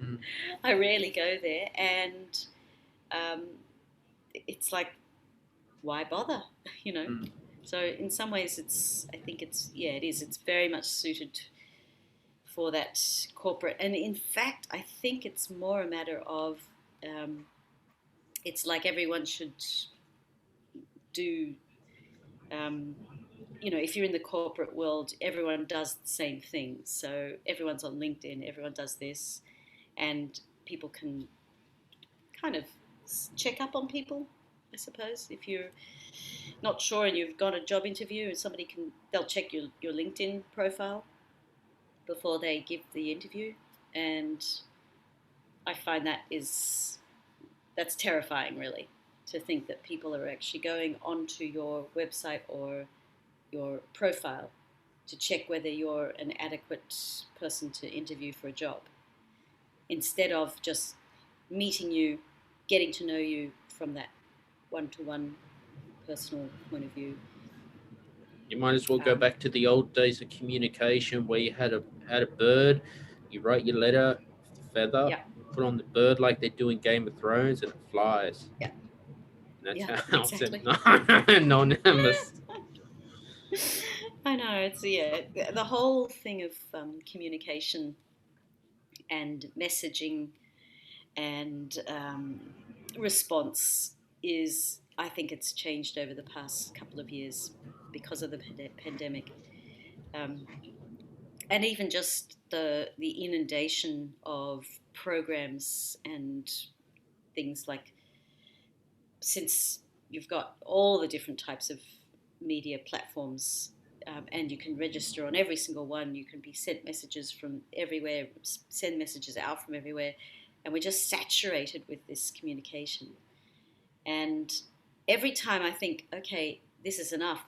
Mm, I rarely go there, and um, it's like, why bother? You know. mm. So in some ways, I think it's, yeah, it is. It's very much suited for that corporate, and in fact, I think it's more a matter of, um, it's like everyone should do. Um, you know, if you're in the corporate world, everyone does the same thing. So everyone's on LinkedIn, everyone does this, and people can kind of check up on people, I suppose. If you're not sure and you've got a job interview, and they'll check your LinkedIn profile before they give the interview. And I find that's terrifying, really, to think that people are actually going onto your website or your profile to check whether you're an adequate person to interview for a job, instead of just meeting you, getting to know you from that one-to-one personal point of view. You might as well go Um, back to the old days of communication where you had a bird, you write your letter, with the feather, yeah, put on the bird like they do in Game of Thrones, and it flies. yeah, That's yeah, how it's exactly. anonymous. I know, it's, yeah, the whole thing of communication and messaging and response is, I think it's changed over the past couple of years because of the pandemic, um, and even just the inundation of programs and things like, since you've got all the different types of media platforms, and you can register on every single one. You can be sent messages from everywhere, send messages out from everywhere, and we're just saturated with this communication. And every time I think, okay, this is enough.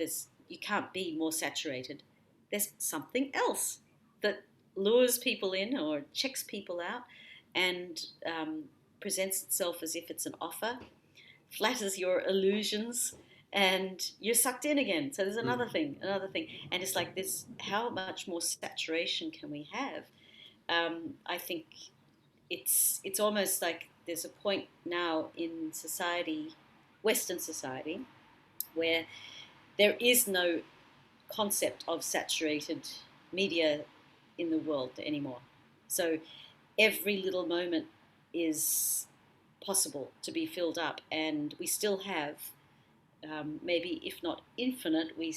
You can't be more saturated. There's something else that lures people in or checks people out, and presents itself as if it's an offer, flatters your illusions, and you're sucked in again. So there's another thing, and it's like this: how much more saturation can we have? I think it's almost like there's a point now in society, Western society, where there is no concept of saturated media in the world anymore. So every little moment is possible to be filled up, and we still have, maybe if not infinite, we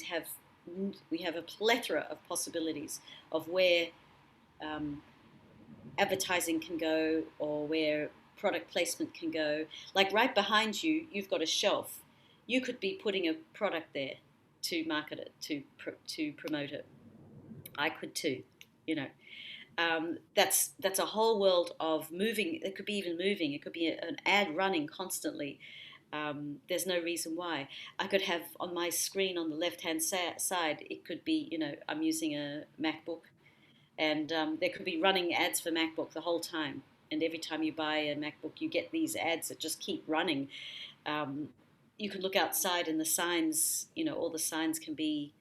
have a plethora of possibilities of where advertising can go, or where product placement can go. Like right behind you, you've got a shelf. You could be putting a product there to market it, to promote it. I could too, you know. That's a whole world of moving. It could be even moving. It could be an ad running constantly. There's no reason why. I could have on my screen on the left-hand side, it could be, I'm using a MacBook, and there could be running ads for MacBook the whole time. And every time you buy a MacBook, you get these ads that just keep running. You can look outside, and the signs, all the signs can be.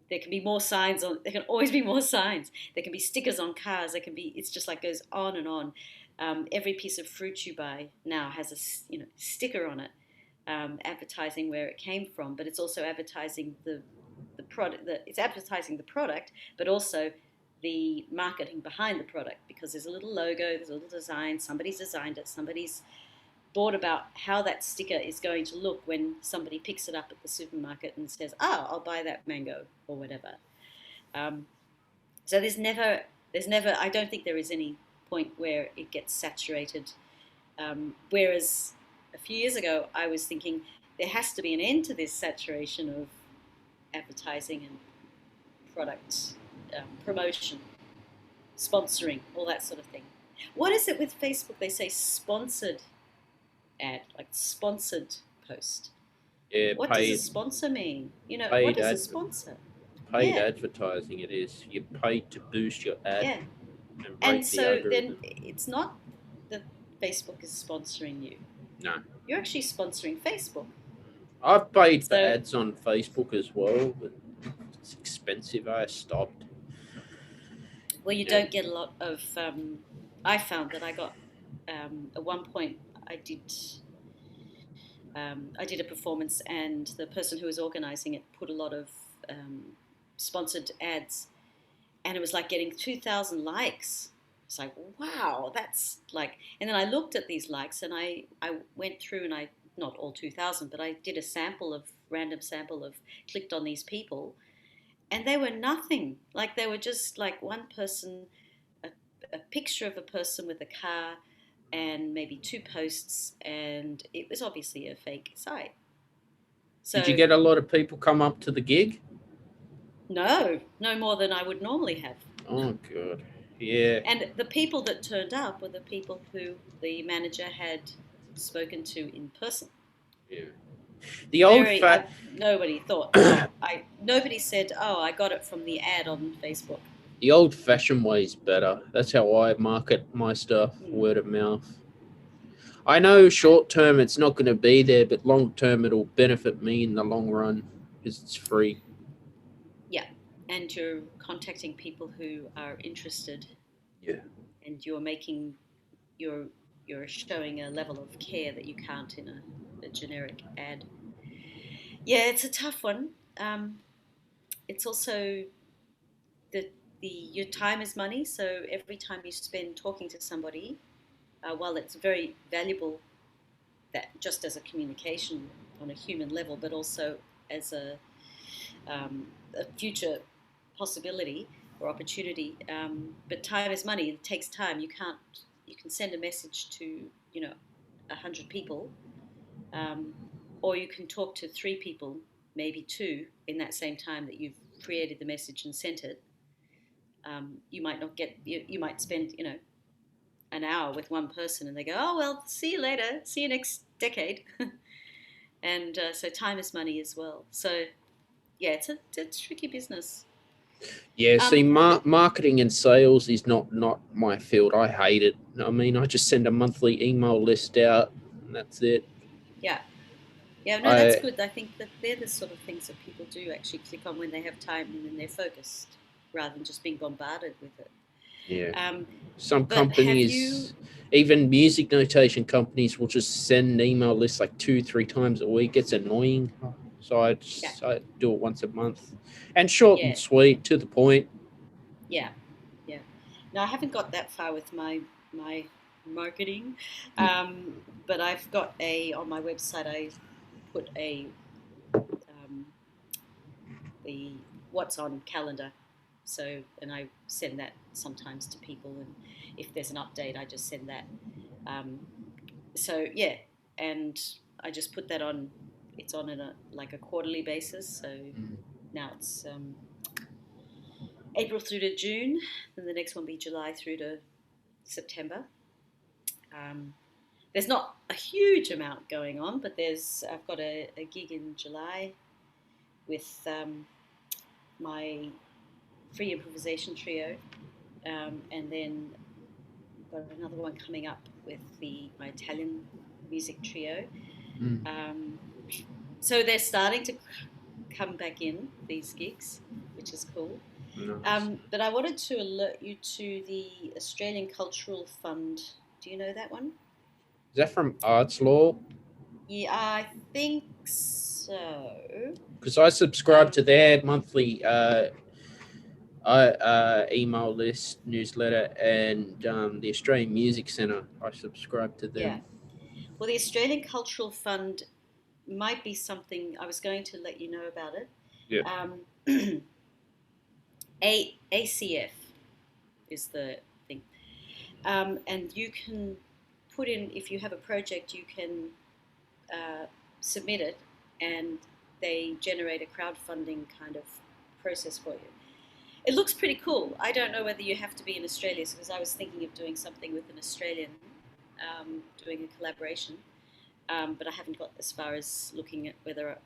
There can be more signs on. There can always be more signs. There can be stickers on cars. There can be. It's just like goes on and on. Every piece of fruit you buy now has a sticker on it, advertising where it came from. But it's also advertising the product. It's advertising the product, but also the marketing behind the product, because there's a little logo, there's a little design. Somebody's designed it. Somebody's thought about how that sticker is going to look when somebody picks it up at the supermarket and says, "Oh, I'll buy that mango," or whatever. So there's never. I don't think there is any point where it gets saturated. Whereas a few years ago, I was thinking there has to be an end to this saturation of advertising and product promotion, sponsoring, all that sort of thing. What is it with Facebook? They say sponsored ad, like sponsored post. Yeah, What does a sponsor mean? What paid is a ad, sponsor? paid Yeah, advertising. It is. You're paid to boost your ad yeah. and And break the so then algorithm. it's not that Facebook is sponsoring you. No, You're actually sponsoring Facebook. I've paid for So, ads on Facebook as well, but it's expensive. I stopped. well, you Yeah. don't get a lot of. I found that I got, at one point I did a performance, and the person who was organising it put a lot of sponsored ads, and it was like getting 2,000 likes. It's like, wow, that's like. And then I looked at these likes, and I went through, and I, not all 2,000, but I did a random sample of, clicked on these people, and they were nothing. Like they were just like one person, a, a picture of a person with a car, and maybe two posts, and it was obviously a fake site. Did you So get a lot of people come up to the gig? no more than I would normally have. Oh god, yeah, And the people that turned up were the people who the manager had spoken to in person. yeah. The old fat, Nobody thought, oh, nobody said, oh, I got it from the ad on Facebook. the old-fashioned way is better. That's how I market my stuff, Mm. word of mouth. I know short term it's not going to be there, but long term it'll benefit me in the long run because it's free. Yeah, and you're contacting people who are interested, Yeah. and you're you're showing a level of care that you can't in a generic ad. Yeah, it's a tough one. It's also your time is money, so every time you spend talking to somebody, while it's very valuable, that just as a communication on a human level, but also as a future possibility or opportunity. But time is money. It takes time. You can't. You can send a message to 100 people, um, or you can talk to 3 people maybe 2 in that same time that you've created the message and sent it, you might not get, you might spend, an hour with one person and they go, oh, well, see you later. See you next decade. And so time is money as well. So, yeah, it's a tricky business. Yeah, see, Um, marketing and sales is not my field. I hate it. I mean, I just send a monthly email list out, and that's it. yeah. Yeah, no, that's I good. I think that they're the sort of things that people do actually click on when they have time and when they're focused rather than just being bombarded with it. Yeah, Um, some but have you, companies, even music notation companies, will just send an email list like 2-3 times a week. It's annoying. So yeah, I do it once a month, and short and yeah, sweet, to the point. yeah, yeah. No, I haven't got that far with my marketing, Mm. but I've got on my website. I put um, the what's on calendar. So, and I send that sometimes to people, and if there's an update, I just send that. Um, so yeah, and I just put that on. It's on like a quarterly basis. So now it's April through to June, then the next one will be July through to September. Um, there's not a huge amount going on, but I've got a gig in July with my free improvisation trio, and then I've got another one coming up with my Italian music trio. Mm. Um, so they're starting to come back in, these gigs, which is cool. Nice. But I wanted to alert you to the Australian Cultural Fund. Do you know that one? Is that from Arts Law? Yeah, I think so. Because I subscribe Um, to their monthly email list newsletter, and the Australian Music Centre. I subscribe to yeah. them. Well, the Australian Cultural Fund might be something I was going to let you know about it. Yeah. Um, ACF is the thing. And you can put in, if you have a project, you can submit it and they generate a crowdfunding kind of process for you. It looks pretty cool. I don't know whether you have to be in Australia because I was thinking of doing something with an Australian, doing a collaboration, but I haven't got as far as looking at whether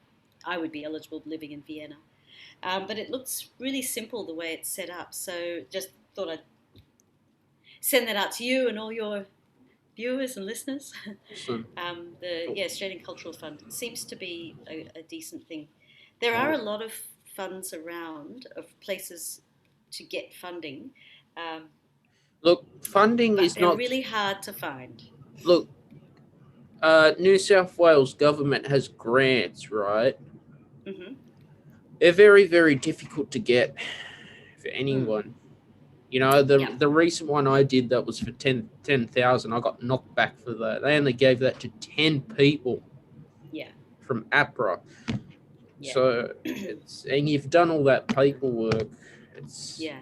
I would be eligible living in Vienna. But it looks really simple the way it's set up. So just thought I'd send that out to you and all your viewers and listeners. Awesome. The Australian Cultural Fund seems to be a decent thing. There are Oh, a lot of funds around of places to get funding, um, look, funding but is they're not. really hard to find. Look, New South Wales government has grants, right? Mm-hmm. They're very, very difficult to get for Mm. anyone. You know, the Yeah, the recent one I did that was for 10,000. I got knocked back for that. They only gave that to 10 people yeah, from APRA. yeah, So and you've done all that paperwork. It's yeah.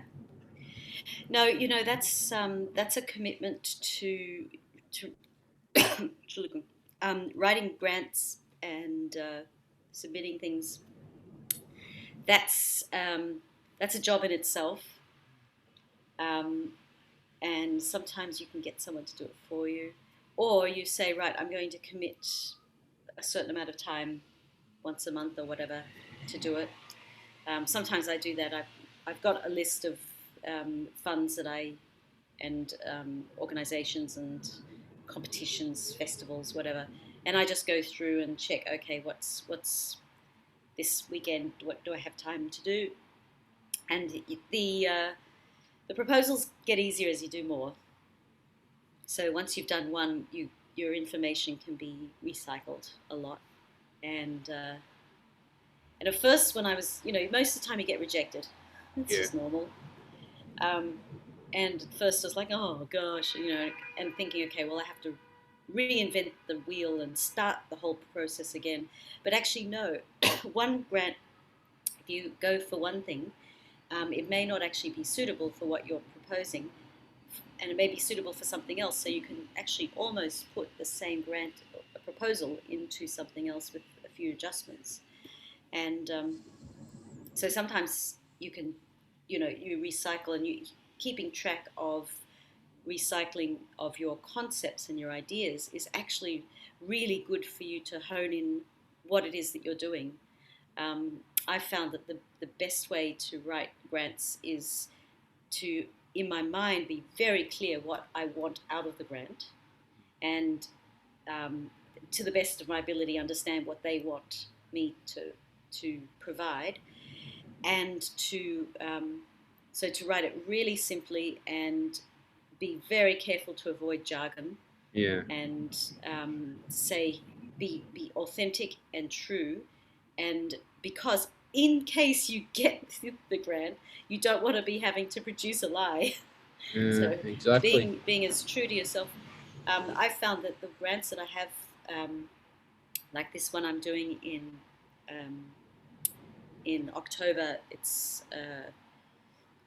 No, that's a commitment to writing grants and submitting things. That's um, that's a job in itself. Um, and sometimes you can get someone to do it for you, or you say, right, I'm going to commit a certain amount of time once a month or whatever to do it. Sometimes I do that. I've got a list of funds that I and organisations and competitions, festivals, whatever, and I just go through and check. Okay, what's this weekend? What do I have time to do? And the proposals get easier as you do more. So once you've done one, your information can be recycled a lot. And and at first, when I was, most of the time you get rejected. It's yeah. just normal. Um, and at first I was like, oh gosh, and thinking, okay, well I have to reinvent the wheel and start the whole process again. But actually, no. One grant, if you go for one thing, it may not actually be suitable for what you're proposing, and it may be suitable for something else. So you can actually almost put the same grant proposal into something else with a few adjustments. And so sometimes you can, you recycle, and you keeping track of recycling of your concepts and your ideas is actually really good for you to hone in what it is that you're doing. I found that the best way to write grants is to, in my mind, be very clear what I want out of the grant, and um, to the best of my ability, understand what they want me to provide, and to write it really simply and be very careful to avoid jargon, Yeah. and say be authentic and true, and because in case you get the grant, you don't want to be having to produce a lie. Yeah. So Exactly. being as true to yourself. I've found that the grants that I have, like this one I'm doing um, in October, it's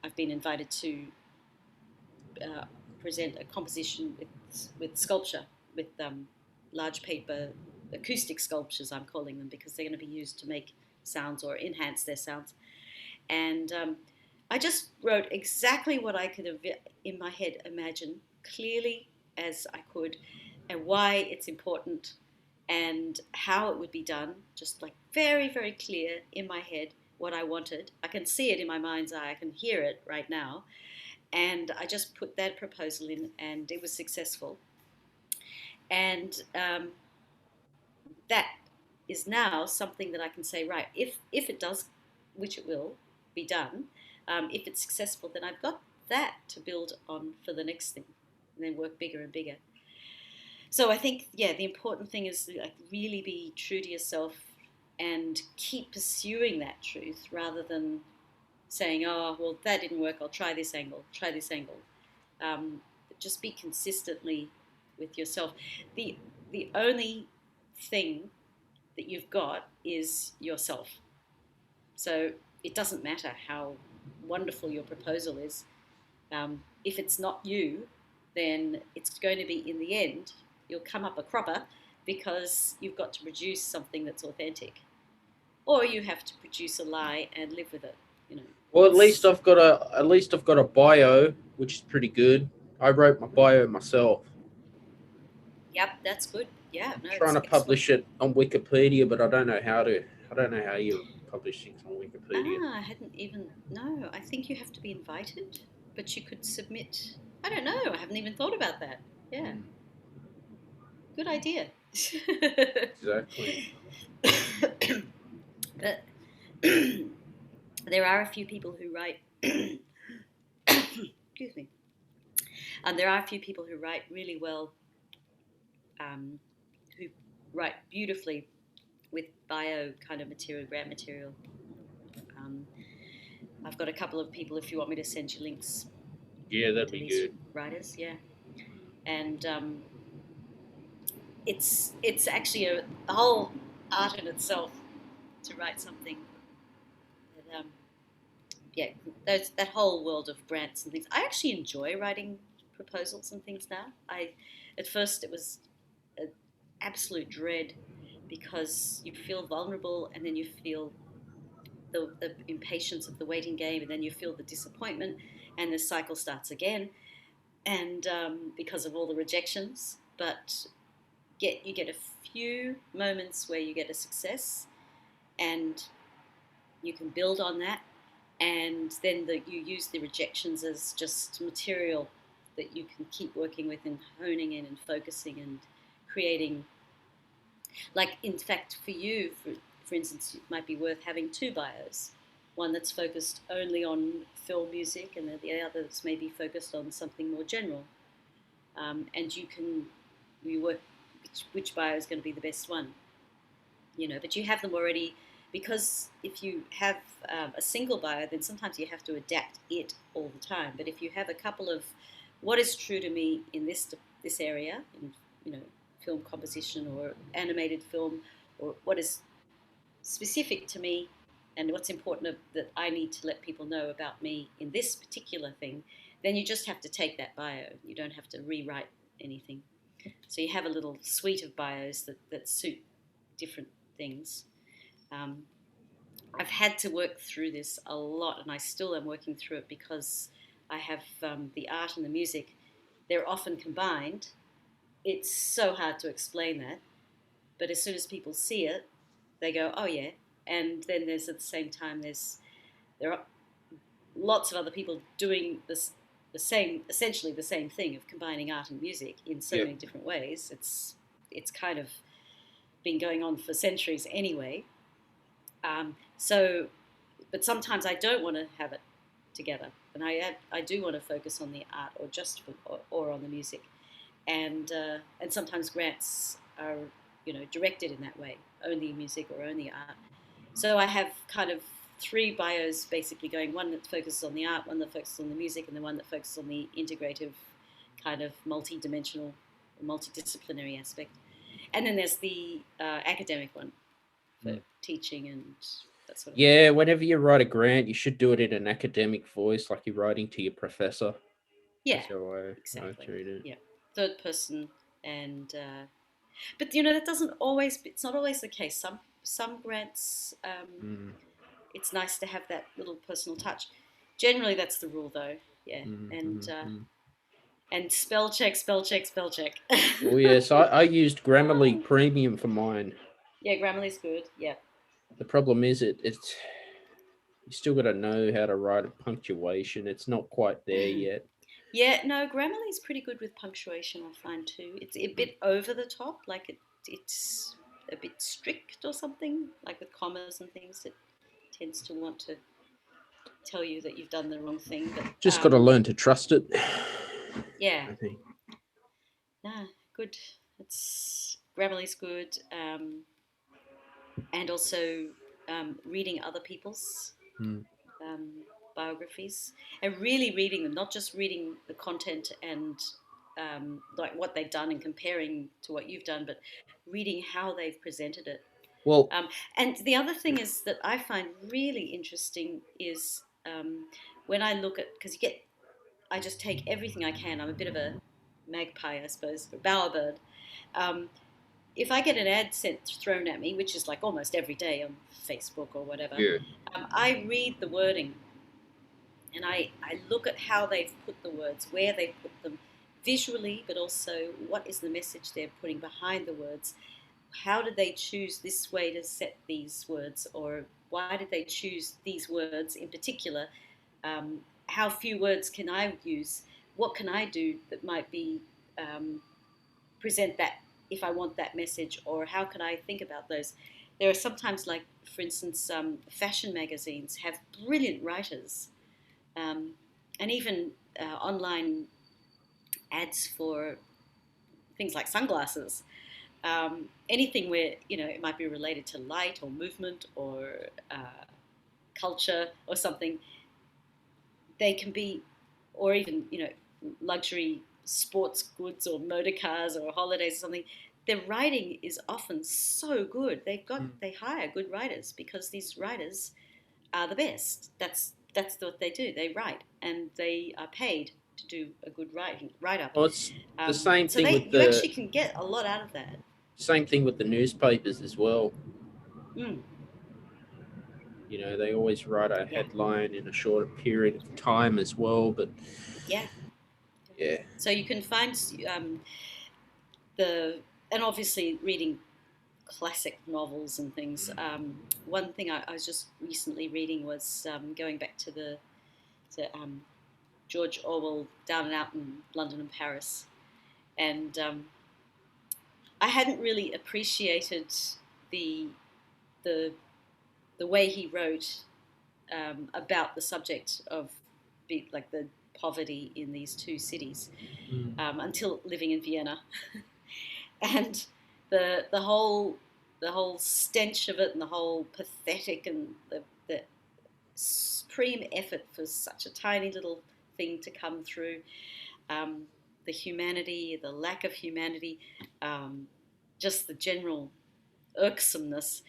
I've been invited to uh, present a composition with sculpture, with large paper acoustic sculptures, I'm calling them, because they're going to be used to make sounds or enhance their sounds. And I just wrote exactly what I could have in my head imagine clearly as I could, and why it's important, and how it would be done. Just like very, very clear in my head what I wanted. I can see it in my mind's eye. I can hear it right now. And I just put that proposal in, and it was successful. And that is now something that I can say, right, if it does, which it will be done, if it's successful, then I've got that to build on for the next thing, and then work bigger and bigger. So I think, yeah, the important thing is to, like, really be true to yourself and keep pursuing that truth, rather than saying, oh, well, that didn't work, I'll try this angle. But just be consistently with yourself. The, the only thing that you've got is yourself. So it doesn't matter how wonderful your proposal is. If it's not you, then it's going to be, in the end, you'll come up a cropper, because you've got to produce something that's authentic, or you have to produce a lie and live with it. You know, Well, it's at least I've got a bio, which is pretty good. I wrote my bio myself. yep, that's good. Yeah, I'm no, trying it's to excellent. publish it on Wikipedia, but I don't know how to. I don't know how you publish things on Wikipedia. Ah, I hadn't even. No, I think you have to be invited, but you could submit. I don't know. I haven't even thought about that. Yeah, Mm, good idea. exactly. But there are a few people who write. Excuse me. And there are a few people who write really well, who write beautifully with bio kind of material, grant material. Um, I've got a couple of people, if you want me to send you links Yeah, that'd to be these good. writers, yeah. And it's actually a whole art in itself to write something that, yeah, that whole world of grants and things. I actually enjoy writing proposals and things now. At first it was an absolute dread, because you feel vulnerable, and then you feel the impatience of the waiting game, and then you feel the disappointment, and the cycle starts again, and because of all the rejections. But you get a few moments where you get a success, and you can build on that, and then you use the rejections as just material that you can keep working with, and honing in and focusing and creating. Like, in fact, for you, for instance, it might be worth having two bios, one that's focused only on film music, and then the other that's maybe focused on something more general. And you work which bio is going to be the best one, but you have them already, because if you have a single bio, then sometimes you have to adapt it all the time. But if you have a couple of, what is true to me in this area, in you know film composition or animated film, or what is specific to me, and what's important that I need to let people know about me in this particular thing, then you just have to take that bio. You don't have to rewrite anything. So you have a little suite of bios that suit different things. Um, I've had to work through this a lot, and I still am working through it because I have the art and the music. They're often combined. It's so hard to explain that, but as soon as people see it, they go, "Oh yeah." And then there's at the same time there are lots of other people doing this the same, essentially the same thing of combining art and music in so Yep. many different ways. It's kind of been going on for centuries anyway. So, but sometimes I don't want to have it together, and I do want to focus on the art or just or on the music, and sometimes grants are directed in that way, only music or only art. So I have kind of three bios basically going: one that focuses on the art, one that focuses on the music, and the one that focuses on the integrative kind of multi-dimensional, multidisciplinary aspect. And then there's the academic one for Mm. teaching and that sort of thing. Yeah, whenever you write a grant, you should do it in an academic voice, like you're writing to your professor. Yeah, That's how I exactly. treat it. Yeah, third person, and but that doesn't always. It's not always the case. Some grants, Mm, it's nice to have that little personal touch. Generally, that's the rule, though. Yeah, mm, and mm, mm. spell check, spell check, spell check. Oh yes, I used Grammarly Premium for mine. Yeah, Grammarly's good. Yeah. The problem is it's you still got to know how to write a punctuation. It's not quite there yet. Yeah, no, Grammarly's pretty good with punctuation, I find too. It's a Mm. bit over the top, like it's a bit strict or something, like with commas and things. It tends to want to tell you that you've done the wrong thing. But Just got to learn to trust it. yeah, I think. nah, good. It's Grammarly's good, and also reading other people's Mm. um, biographies and really reading them, not just reading the content and like what they've done and comparing to what you've done, but reading how they've presented it. Well, Um, and the other thing is that I find really interesting is when I look at, because I just take everything I can. I'm a bit of a magpie, I suppose, or bowerbird. Um, if I get an ad thrown at me, which is like almost every day on Facebook or whatever, yeah. I read the wording and I look at how they've put the words, where they put them visually, but also what is the message they're putting behind the words. How did they choose this way to set these words, or why did they choose these words in particular? How few words can I use? What can I do that might be present that if I want that message, or how can I think about those? There are sometimes, like for instance, fashion magazines have brilliant writers, um, and even online ads for things like sunglasses. Anything where it might be related to light or movement or culture or something, they can be, or even luxury sports goods or motor cars or holidays or something. Their writing is often so good. Mm. They hire good writers because these writers are the best. That's what they do. They write, and they are paid to do a good write up. Well, it's the same So thing with you the actually can get a lot out of that. newspapers as well. Mm, They always write a yeah, headline in a shorter period of time as well. But yeah. yeah, So you can find the and obviously reading classic novels and things. One thing I was just recently reading was going back to the to George Orwell, Down and Out in London and Paris, and I hadn't really appreciated the the the way he wrote about the subject of like the poverty in these two cities mm. until living in Vienna, and the whole stench of it and the whole pathetic and the supreme effort for such a tiny little thing to come through. Um, the humanity, the lack of humanity, um, just the general irksomeness.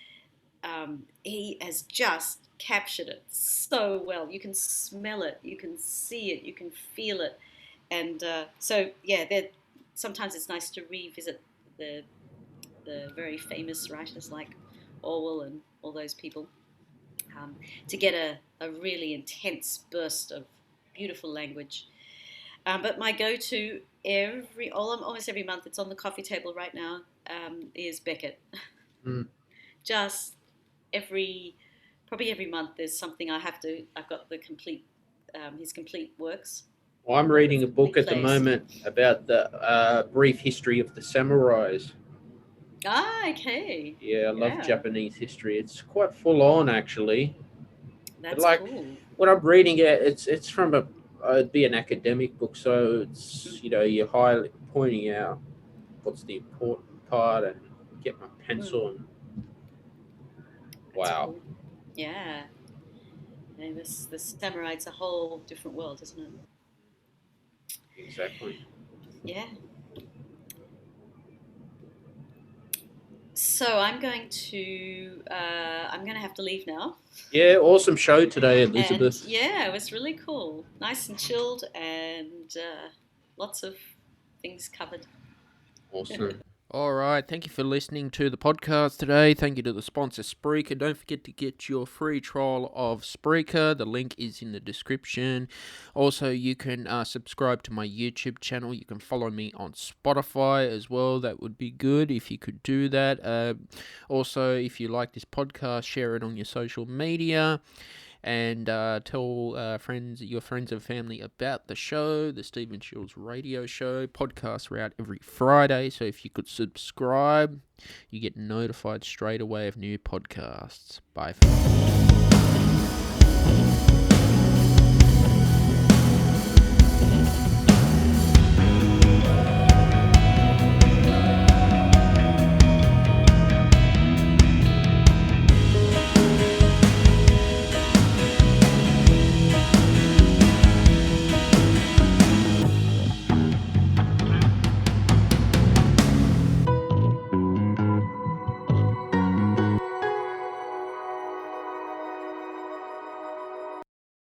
He has just captured it so well. You can smell it, you can see it, you can feel it, and so yeah, sometimes it's nice to revisit the very famous writers like Orwell and all those people. to get a really intense burst of beautiful language. But my go-to almost every month, it's on the coffee table right now, is Beckett. Mm. Just probably every month, there's something I've got his complete works. Well, I'm reading a book at the Plays. moment about the brief history of the samurais. Ah, okay. Yeah, I love Yeah, Japanese history. It's quite full on, actually. But that's like cool. when I'm reading it, it's from it'd be an academic book, so it's you're highly pointing out what's the important part and get my pencil and That's wow, cool. Yeah. And the samurai, it's a whole different world, isn't it? exactly. Yeah. So I'm going to have to leave now. Yeah, awesome show today, And Elisabeth. yeah, it was really cool, nice and chilled, and lots of things covered. Awesome. All right. Thank you for listening to the podcast today. Thank you to the sponsor, Spreaker. Don't forget to get your free trial of Spreaker. The link is in the description. Also, you can subscribe to my YouTube channel. You can follow me on Spotify as well. That would be good if you could do that. Also, if you like this podcast, share it on your social media. And tell your friends and family about the show, the Stephen Shiels radio show. Podcasts are out every Friday, so if you could subscribe, you get notified straight away of new podcasts. Bye for now.